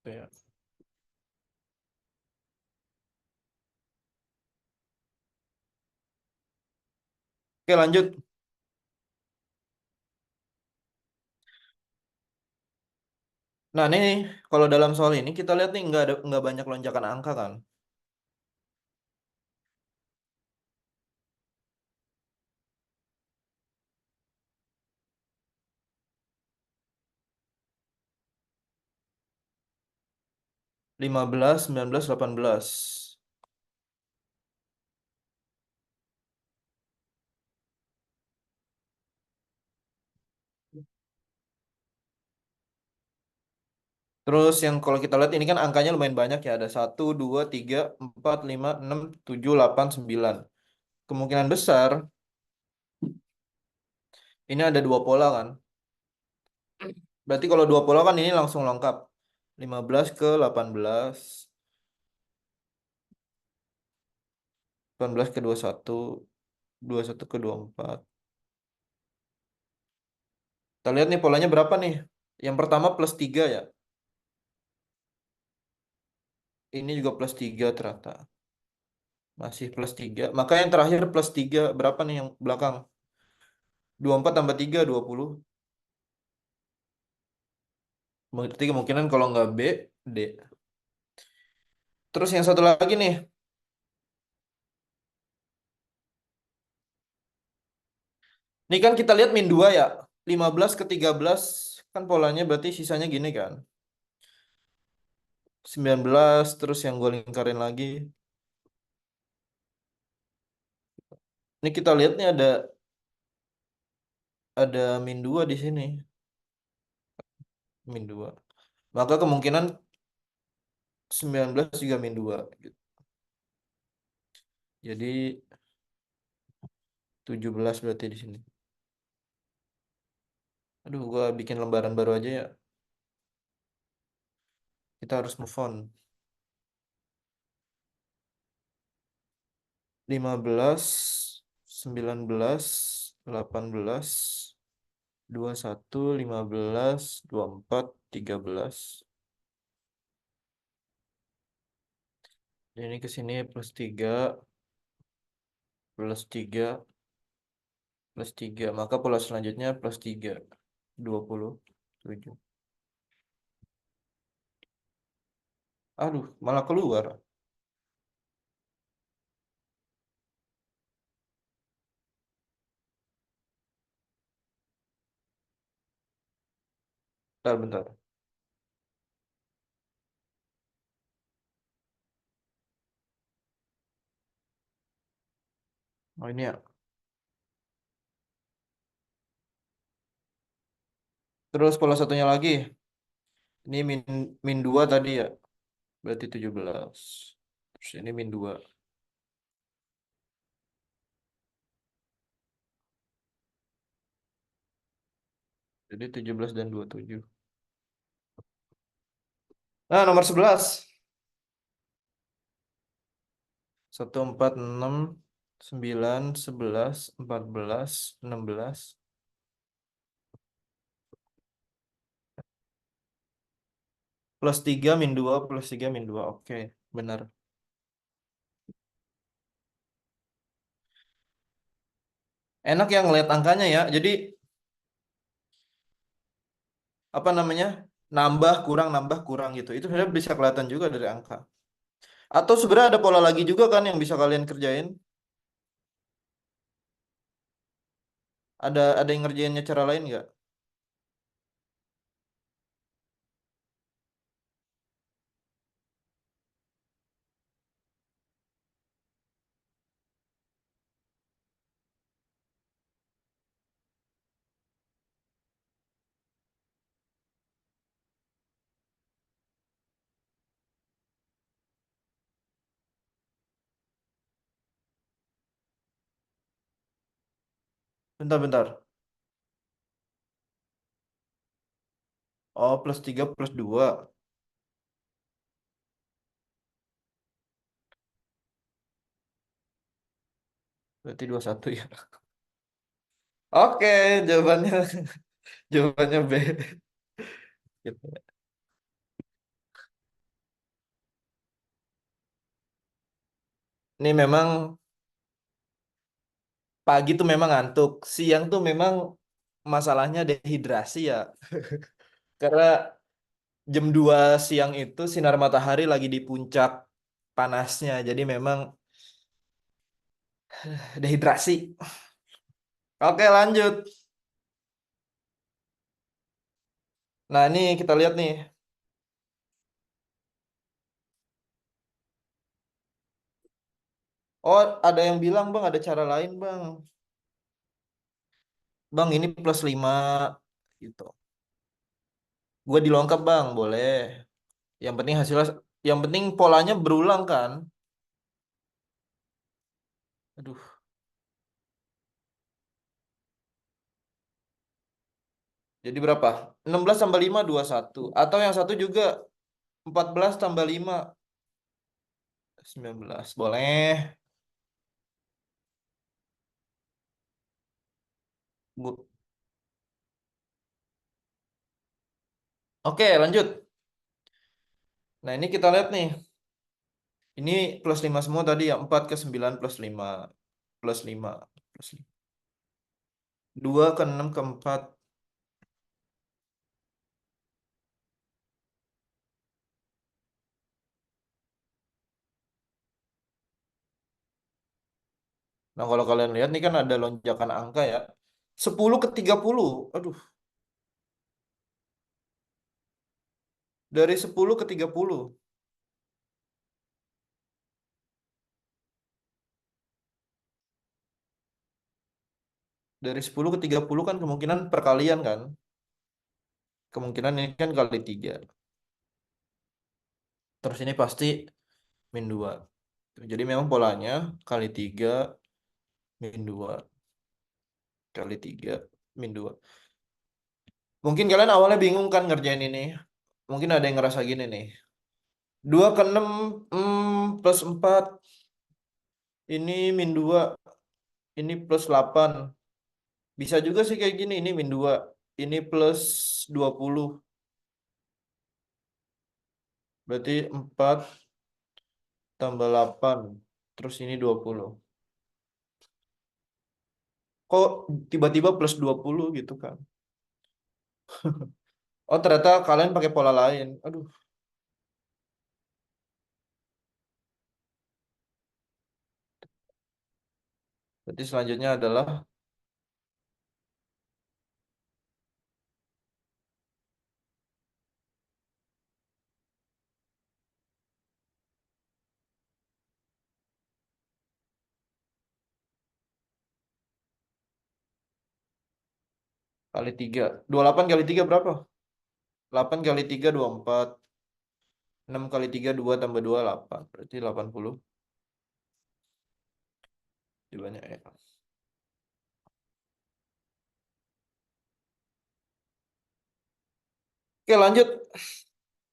Tuh ya. Oke lanjut. Nah ini nih, kalau dalam soal ini kita lihat nih nggak banyak lonjakan angka kan. 15, 19, 18. Terus yang kalau kita lihat ini kan angkanya lumayan banyak ya. Ada 1, 2, 3, 4, 5, 6, 7, 8, 9. Kemungkinan besar ini ada dua pola kan. Berarti kalau dua pola kan ini langsung lengkap. 15 ke 18, 18 ke 21, 21 ke 24. Kita lihat nih polanya berapa nih. Yang pertama plus 3 ya. Ini juga plus 3 ternyata. Masih plus 3. Maka yang terakhir plus 3 berapa nih yang belakang? 24 tambah 3 20. Berarti kemungkinan kalau nggak B, D. Terus yang satu lagi nih. Ini kan kita lihat min 2 ya. 15 ke 13 kan polanya berarti sisanya gini kan. 19 terus yang gue lingkarin lagi. Ini kita lihat nih ada min 2 di sini. Min 2. Maka kemungkinan 19 juga min 2 gitu. Jadi 17 berarti di sini. Aduh, gua bikin lembaran baru aja ya. Kita harus move on. 15, 19, 18, 21, 15, 24, 13. Ini ke sini plus 3, plus 3, plus 3. Maka pola selanjutnya plus 3. 27. Aduh, malah keluar. Bentar, bentar. Oh ini ya. Terus pola satunya lagi. Ini min 2 tadi ya. Berarti 17. Sini min 2. Jadi 17 dan 27. Nah, nomor 11. 1, 4, 6, 9, 11, 14, 16. +3 min 2, +3 min 2. Oke, benar. Enak ya ngeliat angkanya ya. Jadi apa namanya? Nambah kurang gitu. Itu sebenarnya bisa kelihatan juga dari angka. Atau sebenarnya ada pola lagi juga kan yang bisa kalian kerjain. Ada yang ngerjainnya cara lain nggak? Bentar-bentar. Oh, +3 +2. Berarti 21 ya. Oke, jawabannya jawabannya B. Gitu. Ini memang pagi tuh memang ngantuk. Siang tuh memang masalahnya dehidrasi ya. Karena jam 2 siang itu sinar matahari lagi di puncak panasnya. Jadi memang dehidrasi. Oke, lanjut. Nah, ini kita lihat nih. Oh, ada yang bilang, Bang, ada cara lain, Bang. Bang, ini +5 gitu. Gue dilengkap, Bang, boleh. Yang penting hasilnya, yang penting polanya berulang kan? Aduh, jadi berapa? 16 tambah 5, 21. Atau yang satu juga 14 tambah 5, 19. Boleh. Bu- Oke, lanjut. Nah, ini kita lihat nih. Ini +5 semua tadi ya. 4 ke 9 +5. +5. +5. 2 ke 6 ke 4. Nah, kalau kalian lihat nih kan ada lonjakan angka ya. 10 ke 30. Aduh, dari 10 ke 30. Dari 10 ke 30 kan kemungkinan perkalian kan. Kemungkinan ini kan kali 3. Terus ini pasti min 2. Jadi memang polanya kali 3 min 2 kali 3 min 2. Mungkin kalian awalnya bingung kan ngerjain ini. Mungkin ada yang ngerasa gini nih. 2 ke 6 +4. Ini min 2. Ini +8. Bisa juga sih kayak gini. Ini min 2. Ini +20. Berarti 4 tambah 8. Terus ini 20. Kok tiba-tiba +20 gitu kan? Oh, ternyata kalian pakai pola lain. Aduh, berarti selanjutnya adalah kali 3. 28 kali 3 berapa? 8 kali 3, 24. 6 kali 3 2 tambah 2 8. Berarti 80. Dibanyak ya. Oke, lanjut.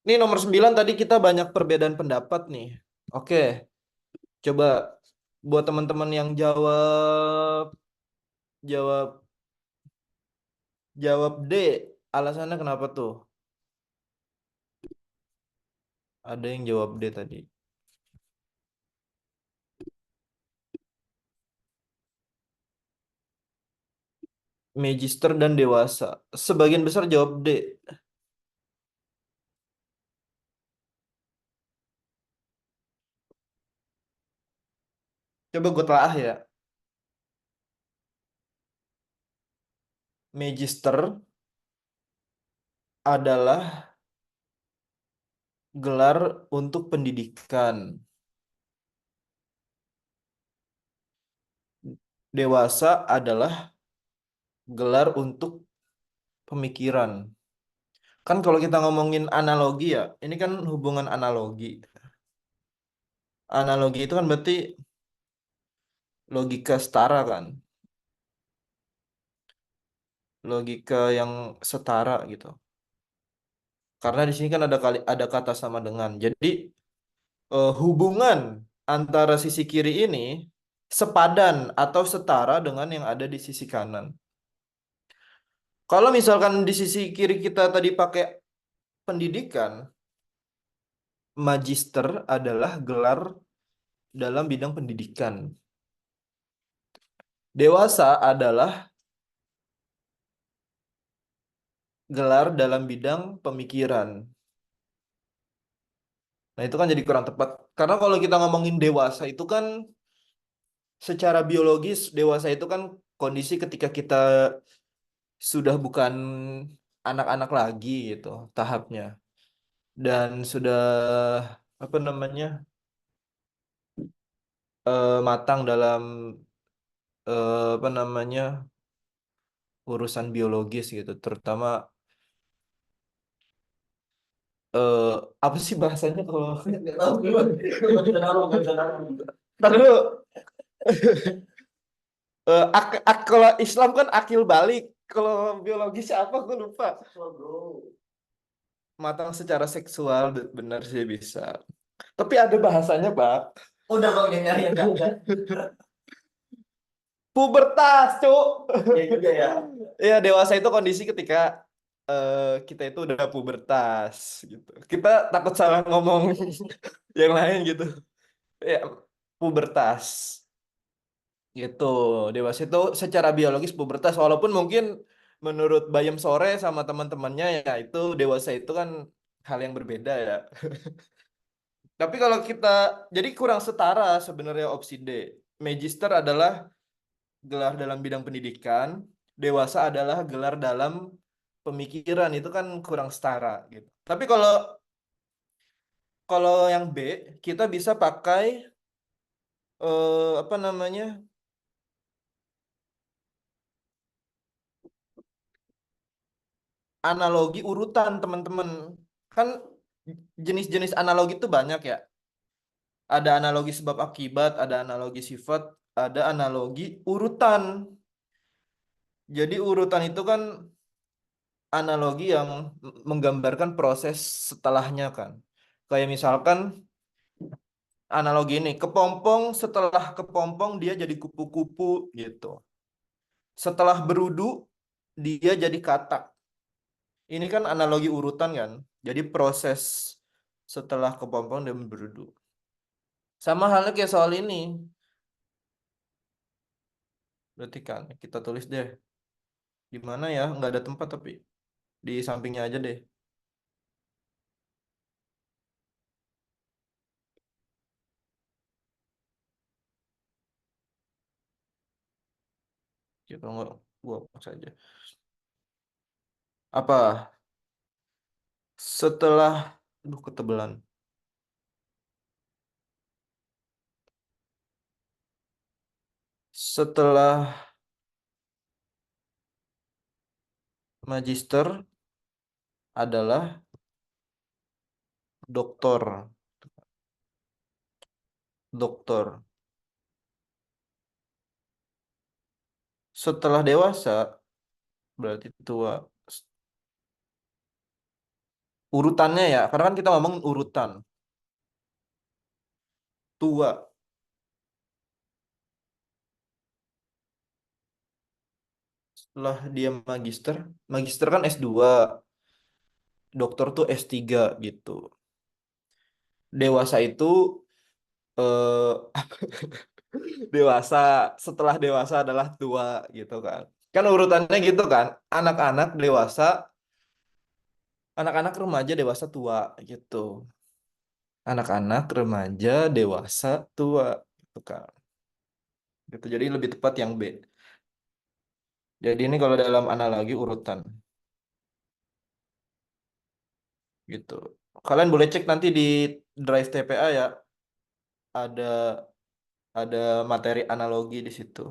Ini nomor 9 tadi kita banyak perbedaan pendapat nih. Oke, coba buat teman-teman yang jawab jawab jawab D. Alasannya kenapa tuh? Ada yang jawab D tadi. Magister dan dewasa. Sebagian besar jawab D. Coba gue telah ya. Magister adalah gelar untuk pendidikan. Dewasa adalah gelar untuk pemikiran. Kan kalau kita ngomongin analogi ya, ini kan hubungan analogi. Analogi itu kan berarti logika setara kan. Logika yang setara gitu. Karena di sini kan ada kata sama dengan. Jadi hubungan antara sisi kiri ini sepadan atau setara dengan yang ada di sisi kanan. Kalau misalkan di sisi kiri kita tadi pakai pendidikan, magister adalah gelar dalam bidang pendidikan. Dewasa adalah gelar dalam bidang pemikiran. Nah, itu kan jadi kurang tepat. Karena kalau kita ngomongin dewasa itu kan secara biologis dewasa itu kan kondisi ketika kita sudah bukan anak-anak lagi gitu tahapnya dan sudah apa namanya matang dalam apa namanya urusan biologis gitu terutama eh, apa sih bahasanya kalau nggak tahu gue. Ntar dulu. Kalau Islam kan akil balik. Kalau biologis apa gue lupa. Matang secara seksual benar sih bisa. Tapi ada bahasanya, Pak. Udah bang yang nyari yang enggak. Pubertas, Cuk. Ya juga ya. Ya, dewasa itu kondisi ketika kita itu udah pubertas gitu. Kita takut salah ngomong yang lain gitu. Ya, pubertas. Gitu. Dewasa itu secara biologis pubertas walaupun mungkin menurut Bayem Sore sama teman-temannya ya itu dewasa itu kan hal yang berbeda ya. Tapi kalau kita jadi kurang setara sebenarnya opsi D. Magister adalah gelar dalam bidang pendidikan, dewasa adalah gelar dalam pemikiran itu kan kurang setara gitu. Tapi kalau kalau yang B kita bisa pakai apa namanya? Analogi urutan teman-teman. Kan jenis-jenis analogi itu banyak ya. Ada analogi sebab akibat, ada analogi sifat, ada analogi urutan. Jadi urutan itu kan analogi yang menggambarkan proses setelahnya kan. Kayak misalkan analogi ini, kepompong setelah kepompong dia jadi kupu-kupu gitu. Setelah berudu dia jadi katak. Ini kan analogi urutan kan. Jadi proses setelah kepompong dan berudu. Sama halnya kayak soal ini. Berarti kan kita tulis deh. Di mana ya? Nggak ada tempat tapi di sampingnya aja deh. Ya, kalau nggak gua hapus aja. Apa? Setelah, aduh ketebelan. Setelah magister adalah doktor, doktor. Setelah dewasa berarti tua. Urutannya ya, karena kan kita ngomong urutan. Tua. Setelah dia magister, magister kan S2, dokter tuh S3 gitu. Dewasa itu eh dewasa, setelah dewasa adalah tua gitu kan. Kan urutannya gitu kan. Anak-anak, dewasa, anak-anak, remaja, dewasa, tua gitu. Anak-anak, remaja, dewasa, tua gitu kan. Gitu. Jadi lebih tepat yang B. Jadi ini kalau dalam analogi urutan gitu. Kalian boleh cek nanti di Drive TPA ya, ada materi analogi di situ.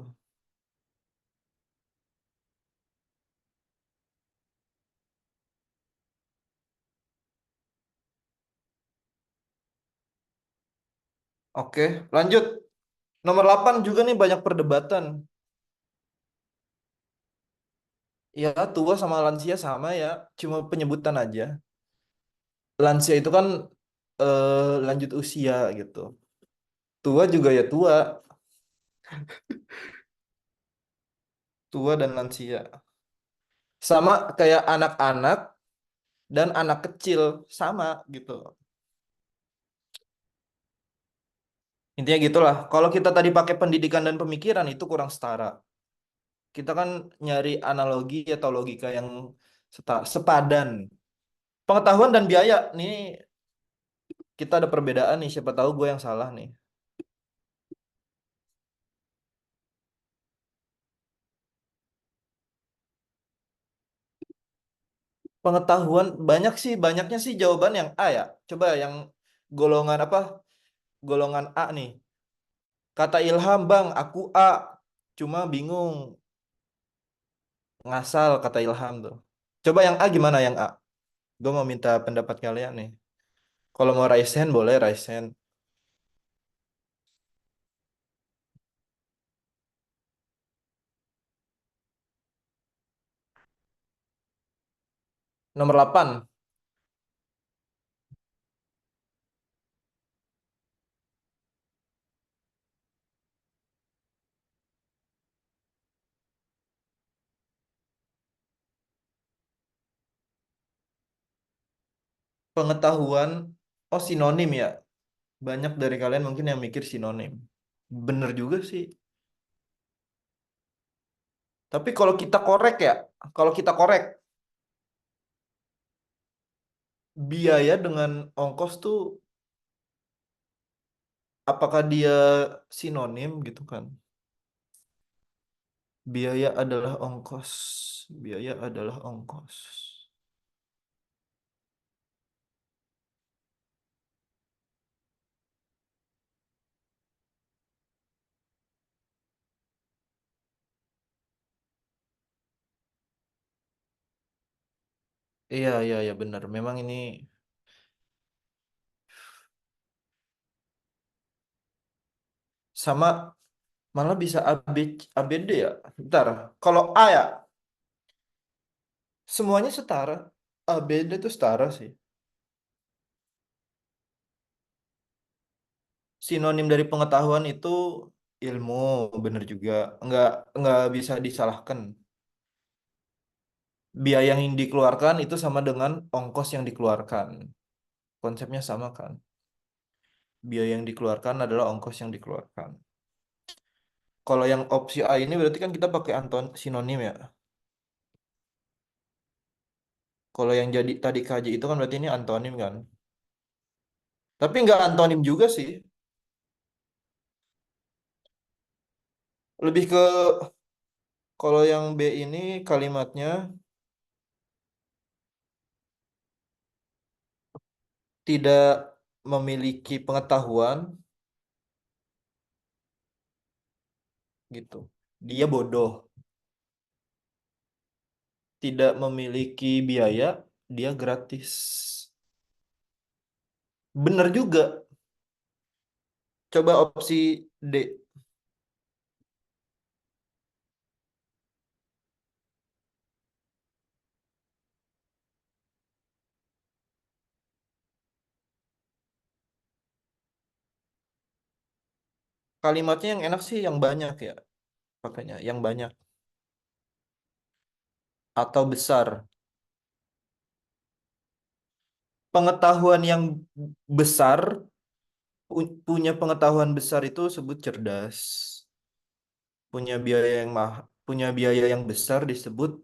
Oke, lanjut. Nomor 8 juga nih banyak perdebatan. Ya, tua sama lansia sama ya, cuma penyebutan aja. Lansia itu kan lanjut usia gitu. Tua juga ya tua, tua dan lansia. Sama kayak anak-anak dan anak kecil sama gitu. Intinya gitulah. Kalau kita tadi pakai pendidikan dan pemikiran itu kurang setara. Kita kan nyari analogi atau logika yang sepadan. Pengetahuan dan biaya nih kita ada perbedaan nih. Siapa tahu gue yang salah nih. Pengetahuan banyak sih, banyaknya sih jawaban yang A ya. Coba yang golongan apa? Golongan A nih. Kata Ilham, Bang, aku A. Cuma bingung ngasal kata Ilham tuh. Coba yang A gimana yang A? Gue mau minta pendapat kalian nih. Kalau mau raise hand boleh raise hand. Nomor 8, pengetahuan. Oh, sinonim ya. Banyak dari kalian mungkin yang mikir sinonim. Bener juga sih. Tapi kalau kita korek ya, kalau kita korek, biaya dengan ongkos tuh apakah dia sinonim gitu kan? Biaya adalah ongkos. Biaya adalah ongkos. Iya, iya, iya benar. Memang ini sama, malah bisa ABD ya. Bentar. Kalau A ya, semuanya setara. ABD itu setara sih. Sinonim dari pengetahuan itu ilmu, bener juga. Nggak bisa disalahkan. Biaya yang dikeluarkan itu sama dengan ongkos yang dikeluarkan. Konsepnya sama kan? Biaya yang dikeluarkan adalah ongkos yang dikeluarkan. Kalau yang opsi A ini berarti kan kita pakai sinonim ya. Kalau yang jadi tadi KJ itu kan berarti ini antonim kan. Tapi nggak antonim juga sih. Lebih ke kalau yang B ini kalimatnya tidak memiliki pengetahuan gitu. Dia bodoh. Tidak memiliki biaya, dia gratis. Bener juga. Coba opsi D. Kalimatnya yang enak sih yang banyak ya. Makanya yang banyak atau besar. Pengetahuan yang besar, punya pengetahuan besar itu sebut cerdas. Punya biaya yang punya biaya yang besar disebut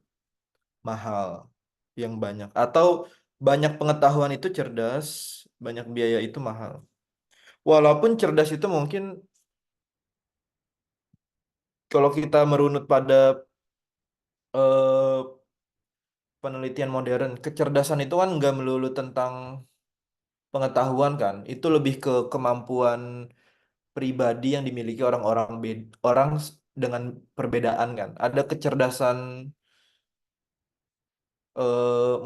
mahal. Yang banyak atau banyak pengetahuan itu cerdas, banyak biaya itu mahal. Walaupun cerdas itu mungkin kalau kita merunut pada eh, penelitian modern, kecerdasan itu kan nggak melulu tentang pengetahuan kan, itu lebih ke kemampuan pribadi yang dimiliki orang-orang orang dengan perbedaan kan. Ada kecerdasan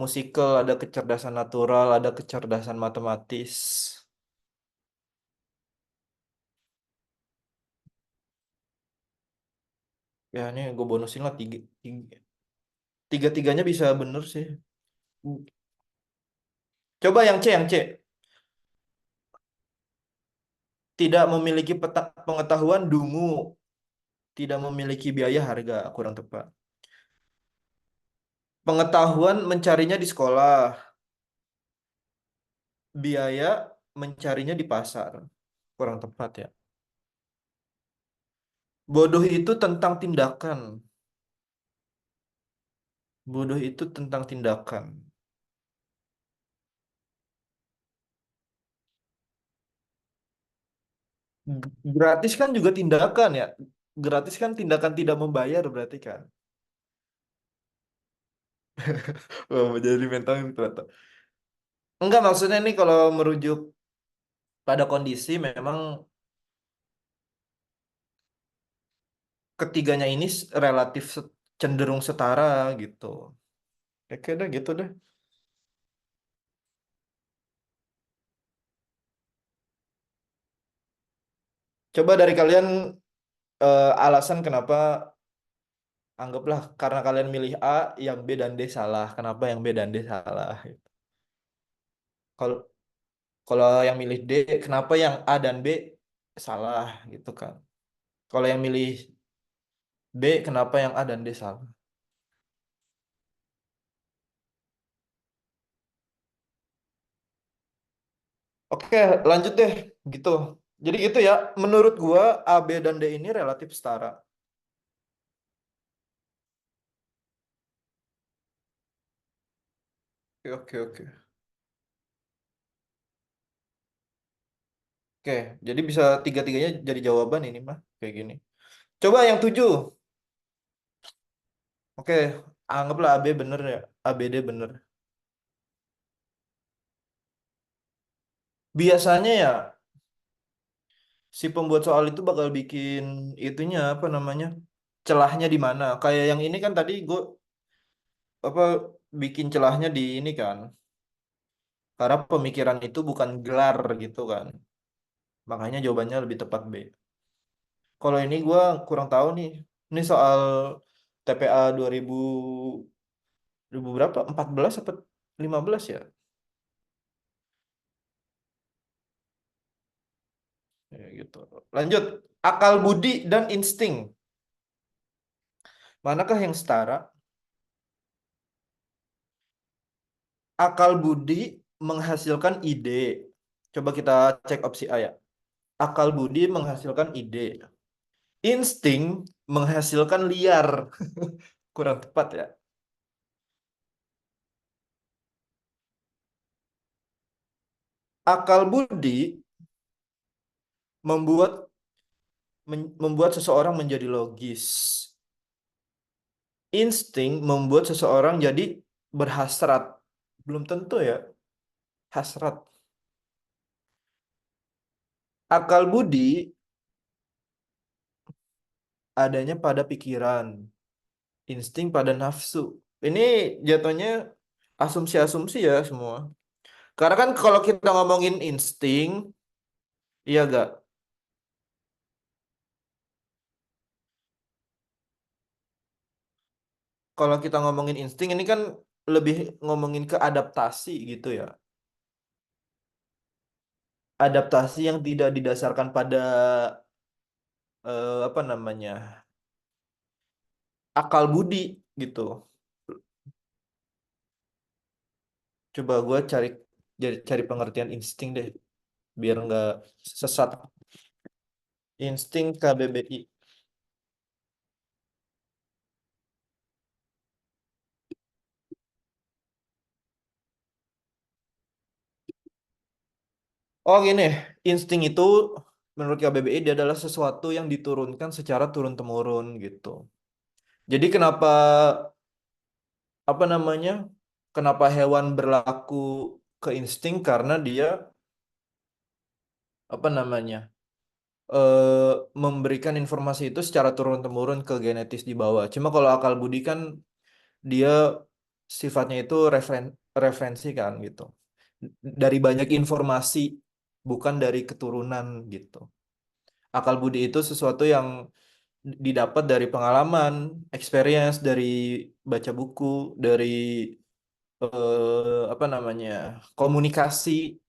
musikal, ada kecerdasan natural, ada kecerdasan matematis. Ya ini gue bonusin lah tiga-tiganya bisa bener sih. Coba yang C. Tidak memiliki pengetahuan dungu, tidak memiliki biaya harga, kurang tepat. Pengetahuan mencarinya di sekolah, biaya mencarinya di pasar. Kurang tepat ya. Bodoh itu tentang tindakan. Bodoh itu tentang tindakan. Gratis kan juga tindakan ya. Gratis kan tindakan tidak membayar berarti kan. Oh, jadi mental ternyata. Enggak maksudnya nih kalau merujuk pada kondisi memang ketiganya ini relatif cenderung setara gitu. Oke deh gitu deh. Coba dari kalian alasan kenapa anggaplah karena kalian milih A, yang B dan D salah. Kenapa yang B dan D salah? Kalau kalau yang milih D, kenapa yang A dan B salah gitu kan? Kalau yang milih B, kenapa yang A dan D salah? Oke, lanjut deh gitu. Jadi gitu ya, menurut gua A, B dan D ini relatif setara. Oke, oke, oke. Oke, jadi bisa tiga-tiganya jadi jawaban ini mah kayak gini. Coba yang 7. Oke, anggaplah AB bener ya. ABD bener. Biasanya ya si pembuat soal itu bakal bikin itunya apa namanya? Celahnya di mana? Kayak yang ini kan tadi gue apa bikin celahnya di ini kan. Karena pemikiran itu bukan gelar gitu kan. Makanya jawabannya lebih tepat B. Kalau ini gue kurang tahu nih. Ini soal TPA 2000 berapa? 14 apa 15 ya? Ya gitu. Lanjut. Akal budi dan insting. Manakah yang setara? Akal budi menghasilkan ide. Coba kita cek opsi A ya. Akal budi menghasilkan ide. Insting menghasilkan liar. Kurang tepat ya. Akal budi membuat membuat seseorang menjadi logis. Insting membuat seseorang jadi berhasrat. Belum tentu ya, hasrat. Akal budi adanya pada pikiran, insting pada nafsu. Ini jatuhnya asumsi-asumsi ya semua. Karena kan kalau kita ngomongin insting, iya gak? Kalau kita ngomongin insting ini kan lebih ngomongin ke adaptasi gitu ya. Adaptasi yang tidak didasarkan pada apa namanya? Akal budi gitu. Coba gue cari pengertian insting deh biar nggak sesat. Insting KBBI. Oh gini, insting itu menurut KBBI dia adalah sesuatu yang diturunkan secara turun-temurun gitu. Jadi kenapa apa namanya? Kenapa hewan berlaku ke insting karena dia apa namanya? Memberikan informasi itu secara turun-temurun ke genetis di bawah. Cuma kalau akal budi kan dia sifatnya itu referensi kan gitu. Dari banyak informasi bukan dari keturunan gitu. Akal budi itu sesuatu yang didapat dari pengalaman, experience, dari baca buku, dari apa namanya, komunikasi,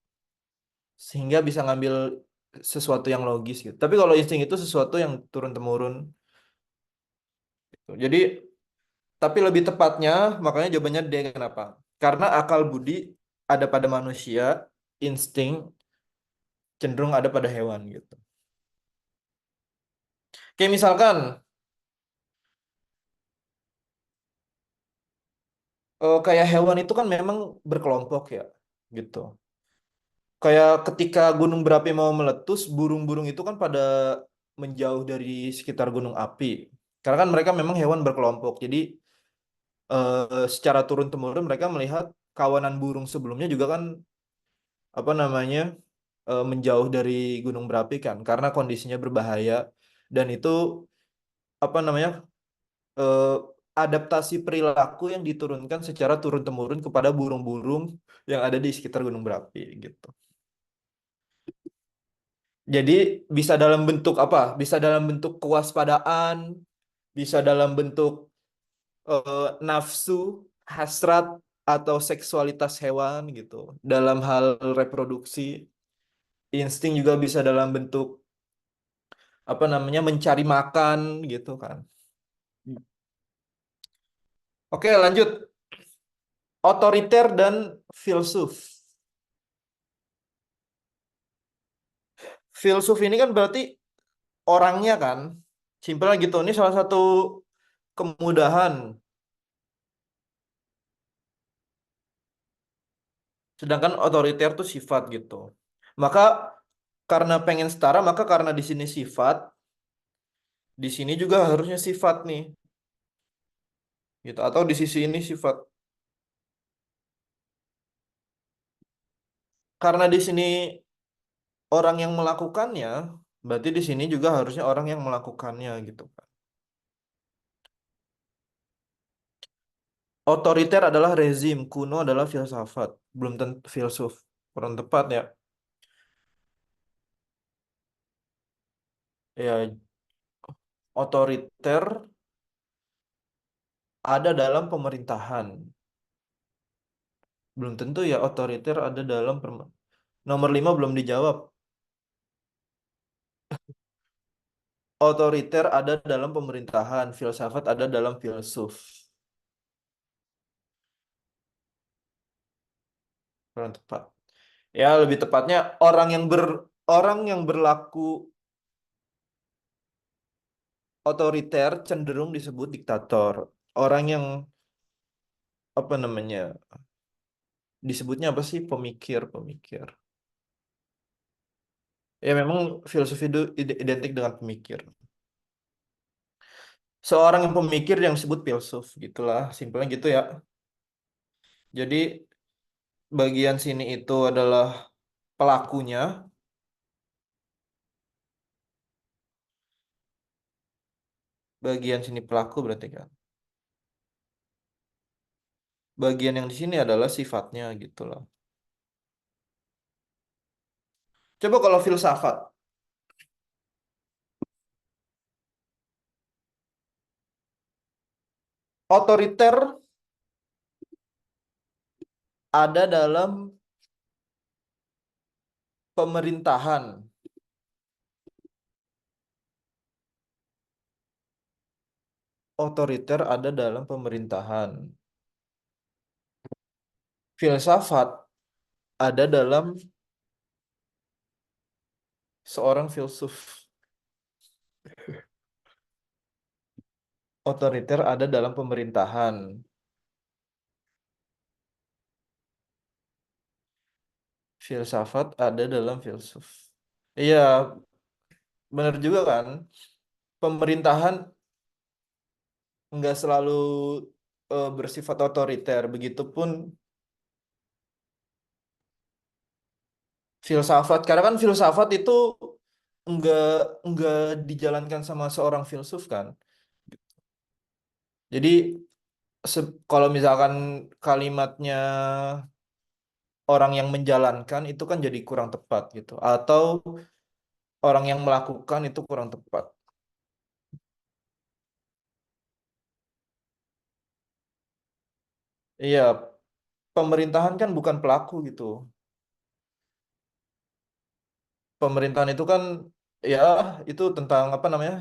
sehingga bisa ngambil sesuatu yang logis gitu. Tapi kalau insting itu sesuatu yang turun-temurun. Gitu. Jadi, tapi lebih tepatnya, makanya jawabannya D kenapa? Karena akal budi ada pada manusia, insting cenderung ada pada hewan gitu. Kayak misalkan, kayak hewan itu kan memang berkelompok ya, gitu. Kayak ketika gunung berapi mau meletus, burung-burung itu kan pada menjauh dari sekitar gunung api. Karena kan mereka memang hewan berkelompok. Jadi secara turun-temurun mereka melihat kawanan burung sebelumnya juga kan apa namanya menjauh dari gunung berapi kan karena kondisinya berbahaya dan itu apa namanya eh, adaptasi perilaku yang diturunkan secara turun-temurun kepada burung-burung yang ada di sekitar gunung berapi gitu. Jadi bisa dalam bentuk apa? Bisa dalam bentuk kewaspadaan, bisa dalam bentuk nafsu, hasrat atau seksualitas hewan gitu. Dalam hal reproduksi, insting juga bisa dalam bentuk apa namanya mencari makan gitu kan. Oke, lanjut. Otoriter dan filsuf. Filsuf ini kan berarti orangnya kan. Simpelnya gitu. Ini salah satu kemudahan. Sedangkan otoriter tuh sifat gitu. Maka karena pengen setara, maka karena di sini sifat, di sini juga harusnya sifat nih, gitu. Atau di sisi ini sifat. Karena di sini orang yang melakukannya, berarti di sini juga harusnya orang yang melakukannya gitu kan. Otoriter adalah rezim, kuno adalah filsafat. Belum tentu filsuf. Kurang tepat ya. Ya, otoriter ada dalam pemerintahan. Belum tentu ya otoriter ada dalam nomor 5 belum dijawab. Otoriter ada dalam pemerintahan, filsafat ada dalam filsuf. Kurang tepat. Ya, lebih tepatnya orang yang berlaku otoriter cenderung disebut diktator. Orang yang apa namanya? Disebutnya apa sih? Pemikir. Ya memang filosofi itu identik dengan pemikir. Seorang yang pemikir yang disebut filsuf, gitulah, simpelnya gitu ya. Jadi bagian sini itu adalah pelakunya, bagian sini pelaku berarti kan. Bagian yang di sini adalah sifatnya gitu loh. Coba kalau filsafat, otoriter ada dalam pemerintahan. Otoriter ada dalam pemerintahan. Filsafat ada dalam seorang filsuf. Otoriter ada dalam pemerintahan. Filsafat ada dalam filsuf. Iya, benar juga kan? Pemerintahan nggak selalu bersifat otoriter. Begitupun filsafat. Karena kan filsafat itu nggak nggak dijalankan sama seorang filsuf kan. Jadi kalau misalkan kalimatnya orang yang menjalankan itu kan jadi kurang tepat gitu. Atau orang yang melakukan itu kurang tepat. Iya, pemerintahan kan bukan pelaku gitu. Pemerintahan itu kan ya itu tentang apa namanya?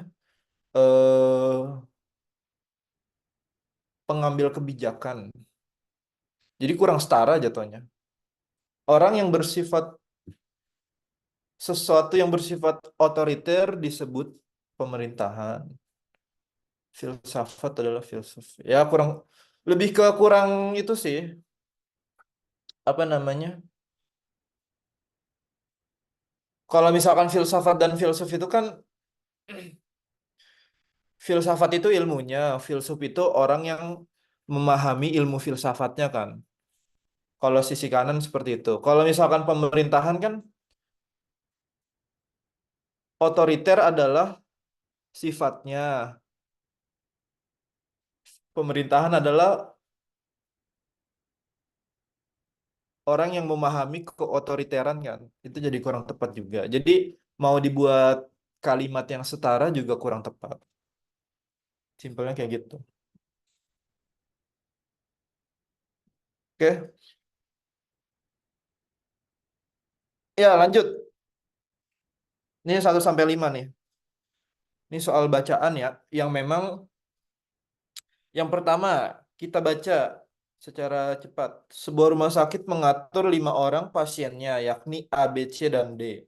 eh Pengambil kebijakan. Jadi kurang setara jatuhnya. Orang yang bersifat sesuatu yang bersifat otoriter disebut pemerintahan. Filsafat adalah filsuf. Ya kurang lebih ke kurang itu sih, apa namanya? Kalau misalkan filsafat dan filsuf itu kan filsafat itu ilmunya, filsuf itu orang yang memahami ilmu filsafatnya kan. Kalau sisi kanan seperti itu. Kalau misalkan pemerintahan kan otoriter adalah sifatnya. Pemerintahan adalah orang yang memahami keotoriteran kan. Itu jadi kurang tepat juga. Jadi mau dibuat kalimat yang setara juga kurang tepat. Simpelnya kayak gitu. Oke. Ya, lanjut. Ini 1 sampai 5 nih. Ini soal bacaan ya, yang memang yang pertama kita baca secara cepat. Sebuah rumah sakit mengatur 5 orang pasiennya, yakni A, B, C, dan D.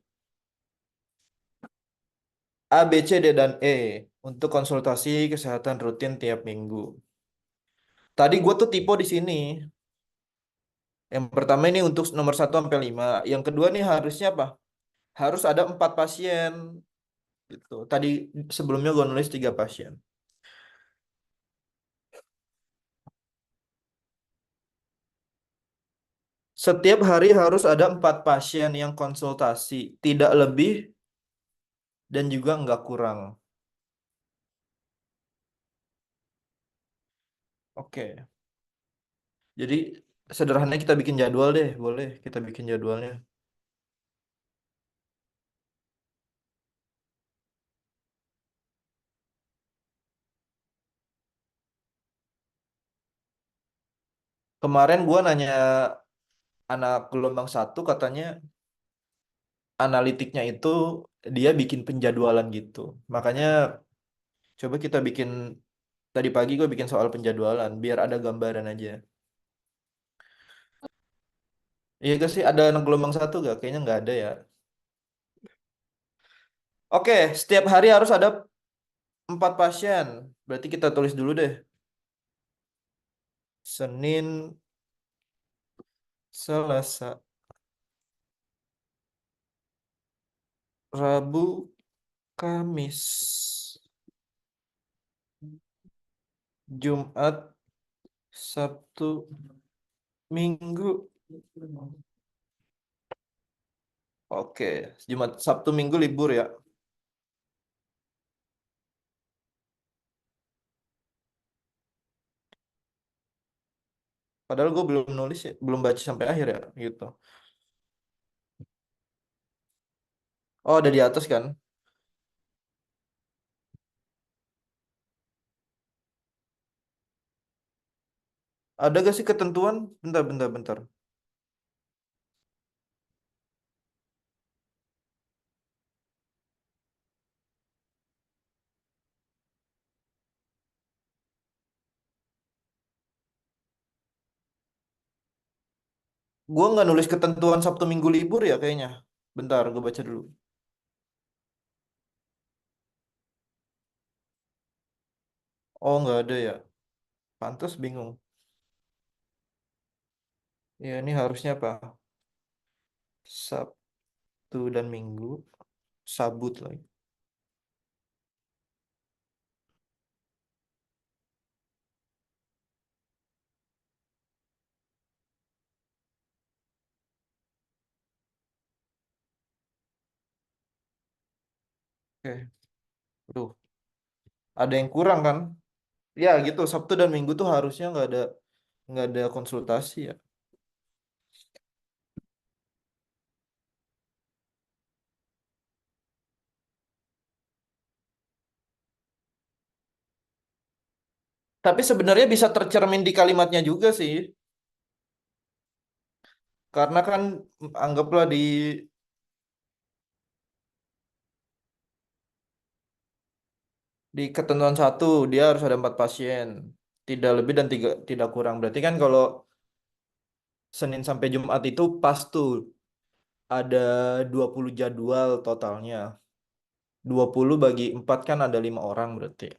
A, B, C, D, dan E untuk konsultasi kesehatan rutin tiap minggu. Tadi gue tuh tipe di sini. Yang pertama ini untuk nomor 1 sampai 5. Yang kedua nih harusnya apa? Harus ada 4 pasien. Gitu. Tadi sebelumnya gue nulis 3 pasien. Setiap hari harus ada 4 pasien yang konsultasi, tidak lebih dan juga nggak kurang. Oke, jadi sederhananya kita bikin jadwal deh, boleh kita bikin jadwalnya. Kemarin gua nanya anak gelombang 1, katanya analitiknya itu dia bikin penjadwalan gitu. Makanya coba kita bikin, tadi pagi gue bikin soal penjadwalan biar ada gambaran aja. Iya gak sih, ada anak gelombang 1 gak? Kayaknya nggak ada ya. Oke, setiap hari harus ada 4 pasien. Berarti kita tulis dulu deh. Senin, Selasa, Rabu, Kamis, Jumat, Sabtu, Minggu. Oke, Jumat, Sabtu, Minggu libur ya. Padahal gue belum nulis ya, belum baca sampai akhir ya, gitu. Oh, ada di atas kan? Ada gak sih ketentuan? Bentar, bentar, bentar. Gua nggak nulis ketentuan Sabtu Minggu libur ya kayaknya. Bentar, gue baca dulu. Oh, nggak ada ya. Pantes bingung. Ya, ini harusnya apa? Sabtu dan Minggu. Sabut lagi. Oke. Tuh, ada yang kurang kan? Ya gitu, Sabtu dan Minggu tuh harusnya nggak ada konsultasi ya. Tapi sebenarnya bisa tercermin di kalimatnya juga sih. Karena kan anggaplah di ketentuan satu dia harus ada 4 pasien, tidak lebih dan tidak kurang. Berarti kan kalau Senin sampai Jumat itu pas tuh ada 20 jadwal totalnya. 20 bagi 4 kan ada 5 orang berarti.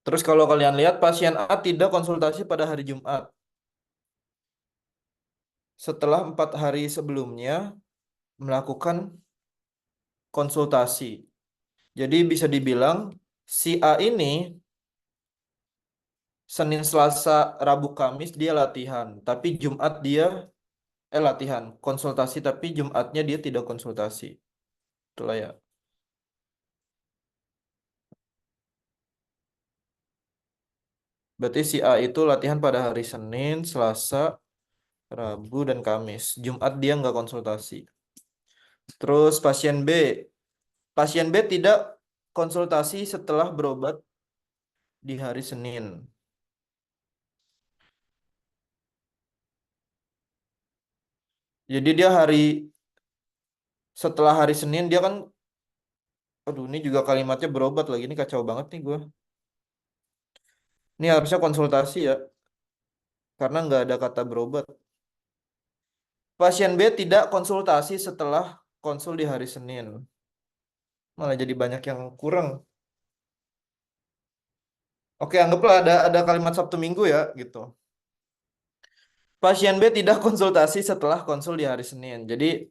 Terus kalau kalian lihat pasien A tidak konsultasi pada hari Jumat. Setelah 4 hari sebelumnya melakukan konsultasi. Jadi bisa dibilang si A ini Senin, Selasa, Rabu, Kamis dia latihan, tapi Jumat dia latihan, konsultasi tapi Jumatnya dia tidak konsultasi. Itulah ya. Berarti si A itu latihan pada hari Senin, Selasa, Rabu, dan Kamis. Jumat dia nggak konsultasi. Terus pasien B tidak konsultasi setelah berobat di hari Senin. Jadi dia setelah hari Senin dia kan, aduh ini juga kalimatnya berobat lagi, ini kacau banget nih gue. Ini harusnya konsultasi ya, karena nggak ada kata berobat. Pasien B tidak konsultasi setelah konsul di hari Senin. Malah jadi banyak yang kurang. Oke, anggaplah ada kalimat Sabtu Minggu ya, gitu. Pasien B tidak konsultasi setelah konsul di hari Senin. Jadi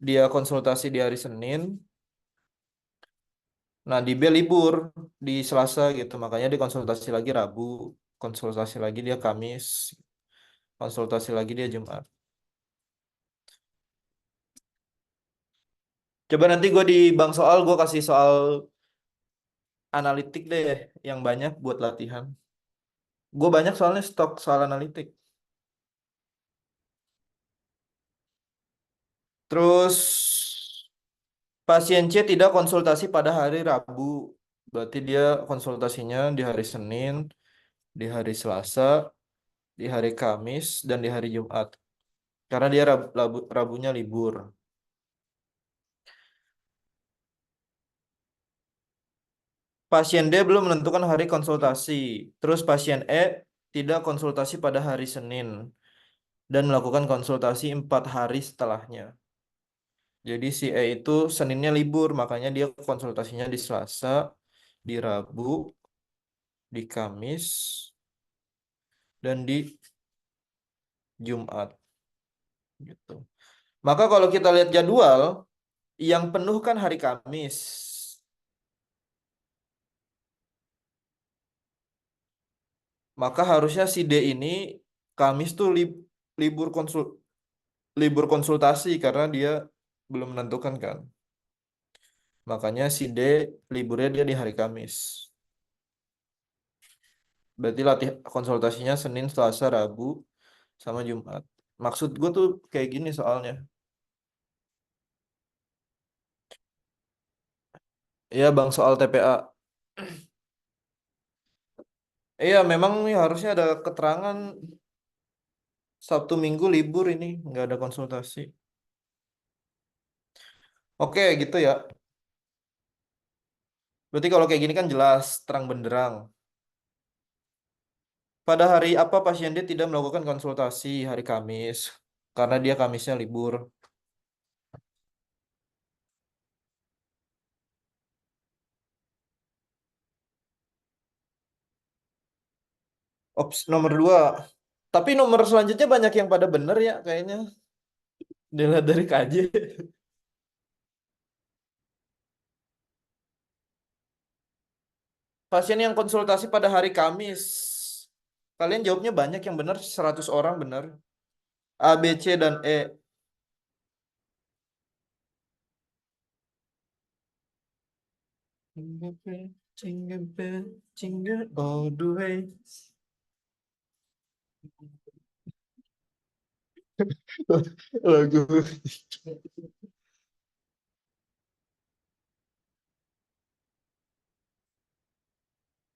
dia konsultasi di hari Senin, nah di B libur di Selasa gitu. Makanya dia konsultasi lagi Rabu, konsultasi lagi dia Kamis, konsultasi lagi dia Jumat. Coba nanti gue di bank soal gue kasih soal analitik deh yang banyak buat latihan. Gue banyak soalnya stok soal analitik. Terus pasien C tidak konsultasi pada hari Rabu. Berarti dia konsultasinya di hari Senin, di hari Selasa, di hari Kamis, dan di hari Jumat. Karena dia Rabunya libur. Pasien D belum menentukan hari konsultasi. Terus pasien E tidak konsultasi pada hari Senin dan melakukan konsultasi 4 hari setelahnya. Jadi si E itu Seninnya libur, makanya dia konsultasinya di Selasa, di Rabu, di Kamis, dan di Jumat gitu. Maka kalau kita lihat jadwal, yang penuh kan hari Kamis. Maka harusnya si D ini Kamis tuh libur libur konsultasi karena dia belum menentukan kan. Makanya si D liburnya dia di hari Kamis. Berarti latih konsultasinya Senin, Selasa, Rabu, sama Jumat. Maksud gue tuh kayak gini soalnya. Iya bang, soal TPA. Iya memang nih harusnya ada keterangan Sabtu Minggu libur ini nggak ada konsultasi. Oke gitu ya. Berarti kalau kayak gini kan jelas terang benderang. Pada hari apa pasien dia tidak melakukan konsultasi hari Kamis karena dia Kamisnya libur. Ops nomor dua. Tapi nomor selanjutnya banyak yang pada bener ya kayaknya. Dilihat dari KJ. Pasien yang konsultasi pada hari Kamis. Kalian jawabnya banyak yang benar, 100 orang benar. A, B, C, dan E. Jingle bell, jingle bell, jingle all the way. Lagu.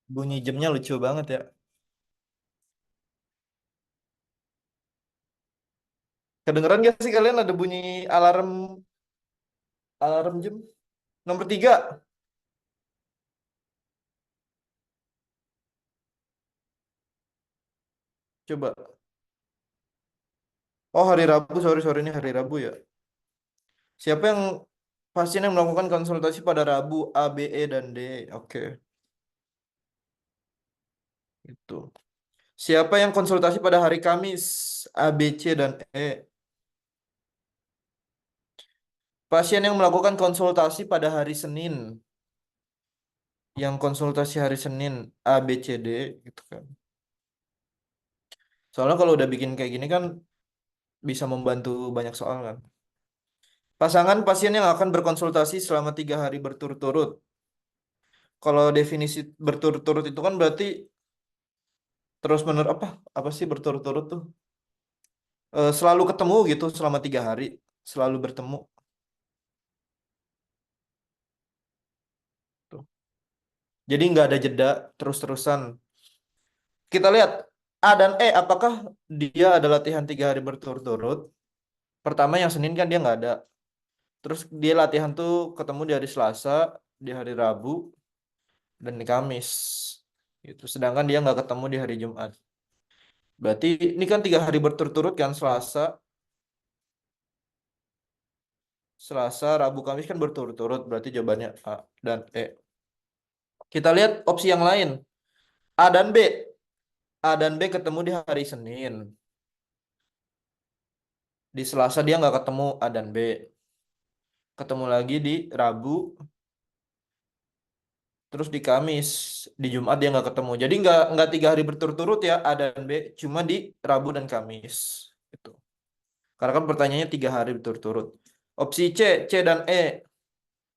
Bunyi jamnya lucu banget ya. Kedengeran gak sih kalian ada bunyi alarm alarm jam? Nomor tiga, coba. Oh hari Rabu, sorry sorry ini hari Rabu ya. Siapa yang pasien yang melakukan konsultasi pada Rabu A, B, E, dan D? Oke, itu. Siapa yang konsultasi pada hari Kamis A, B, C, dan E? Pasien yang melakukan konsultasi pada hari Senin, yang konsultasi hari Senin A, B, C, D, gitu kan. Soalnya kalau udah bikin kayak gini kan bisa membantu banyak soal kan. Pasangan pasien yang akan berkonsultasi selama 3 hari berturut-turut. Kalau definisi berturut-turut itu kan berarti terus menurut apa? Apa sih berturut-turut tuh? Selalu ketemu gitu selama 3 hari, selalu bertemu. Tuh. Jadi nggak ada jeda terus-terusan. Kita lihat A dan E, apakah dia ada latihan 3 hari berturut-turut? Pertama yang Senin kan dia nggak ada. Terus dia latihan tuh ketemu di hari Selasa, di hari Rabu, dan di Kamis. Gitu. Sedangkan dia nggak ketemu di hari Jumat. Berarti ini kan 3 hari berturut-turut kan Selasa, Rabu, Kamis kan berturut-turut. Berarti jawabannya A dan E. Kita lihat opsi yang lain. A dan B. A dan B ketemu di hari Senin. Di Selasa dia nggak ketemu A dan B. Ketemu lagi di Rabu, terus di Kamis, di Jumat dia nggak ketemu. Jadi nggak 3 hari berturut-turut ya A dan B, cuma di Rabu dan Kamis. Itu. Karena kan pertanyaannya 3 hari berturut-turut. Opsi C, C dan E.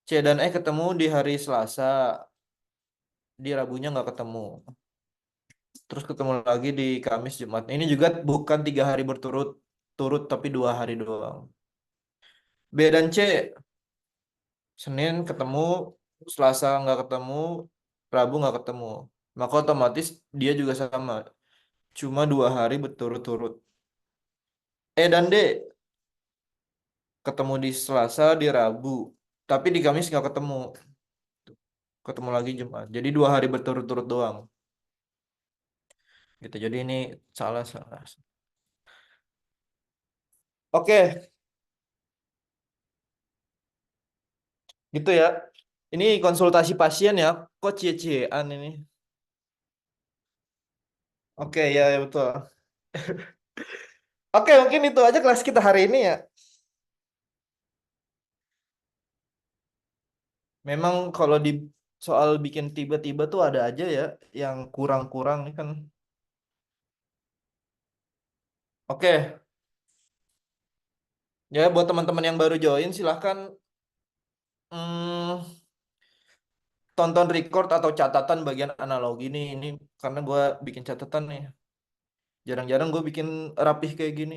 C dan E ketemu di hari Selasa, di Rabunya nggak ketemu. Terus ketemu lagi di Kamis, Jumat. Ini juga bukan 3 hari berturut-turut, tapi 2 hari doang. B dan C, Senin ketemu, Selasa nggak ketemu, Rabu nggak ketemu. Maka otomatis dia juga sama. Cuma 2 hari berturut-turut. E dan D ketemu di Selasa, di Rabu. Tapi di Kamis nggak ketemu. Ketemu lagi Jumat. Jadi 2 hari berturut-turut doang. Gitu. Jadi ini salah salah. Oke, gitu ya. Ini konsultasi pasien ya. Kok cie-ciean ini? Oke, ya, ya betul. Oke, mungkin itu aja kelas kita hari ini ya. Memang kalau di soal bikin tiba-tiba tuh ada aja ya yang kurang-kurang nih kan. Oke, ya buat teman-teman yang baru join silahkan hmm, tonton record atau catatan bagian analogi nih ini karena gue bikin catatan nih. Jarang-jarang gue bikin rapih kayak gini.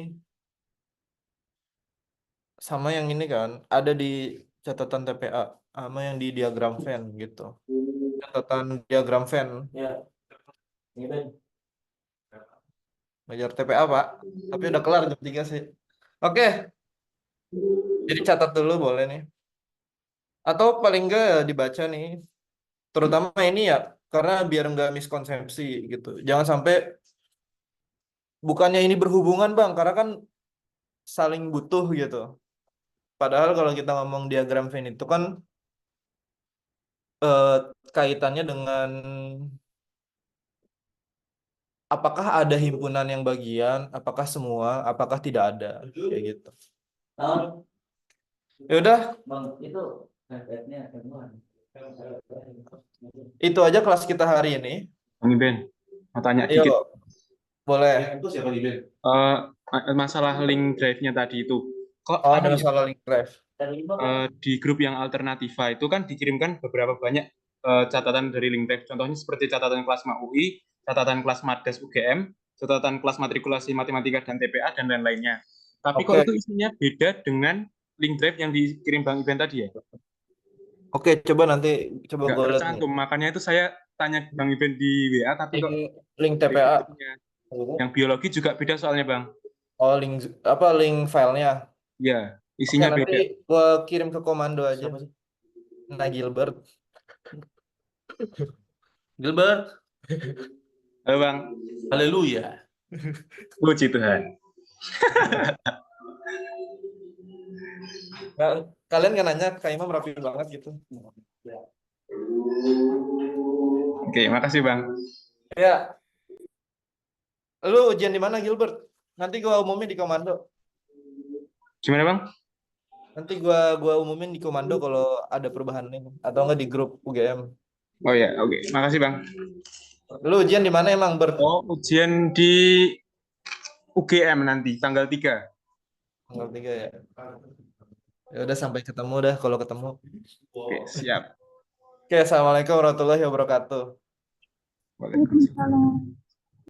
Sama yang ini kan ada di catatan TPA. sama yang di diagram Venn gitu. Catatan diagram Venn. Belajar TPA, Pak. Tapi udah kelar jam 3 sih. Oke, jadi catat dulu boleh nih. Atau paling enggak ya dibaca nih. Terutama ini ya, karena biar nggak miskonsepsi gitu. Jangan sampai bukannya ini berhubungan, Bang, karena kan saling butuh gitu. Padahal kalau kita ngomong diagram Venn itu kan eh, kaitannya dengan apakah ada himpunan yang bagian, apakah semua, apakah tidak ada, kayak gitu. Ya udah, itu aja kelas kita hari ini. Bang Iben, mau tanya Ayo, dikit. boleh. Eh, Masalah link drive-nya tadi itu, kok Oh, ada anu ya, masalah link drive. di grup yang alternativa itu kan dikirimkan beberapa banyak catatan dari link drive. Contohnya seperti catatan kelas MA UI, catatan kelas Matgas UGM, catatan kelas matrikulasi matematika dan TPA, dan lain-lainnya. Tapi kok Oke, itu isinya beda dengan link drive yang dikirim Bang Iben tadi ya? oke, coba nanti coba Nggak gue lihat nih. tercantum, makanya itu saya tanya Bang Iben di WA, tapi kok Ini link link TPA. drive-nya yang biologi juga beda soalnya Bang. Oh, link apa link filenya? Ya, Oke, isinya nanti beda. gue kirim ke komando aja. Nah, Gilbert. Gilbert. Halo Bang, Haleluya. puji Tuhan. Nah, kalian kan nanya Kak Imam rapi banget gitu. Oke, makasih Bang. Ya, lu ujian di mana Gilbert? Nanti gua umumin di komando. Gimana Bang? Nanti gua umumin di komando kalau ada perubahan ini atau enggak di grup UGM. Oh ya, oke. Makasih Bang. Lu ujian di mana emang Ber? Oh, ujian di UGM nanti, tanggal 3. Tanggal 3 ya. Ya udah sampai ketemu dah kalau ketemu. Oke, siap. Oke, assalamualaikum warahmatullahi wabarakatuh. Waalaikumsalam.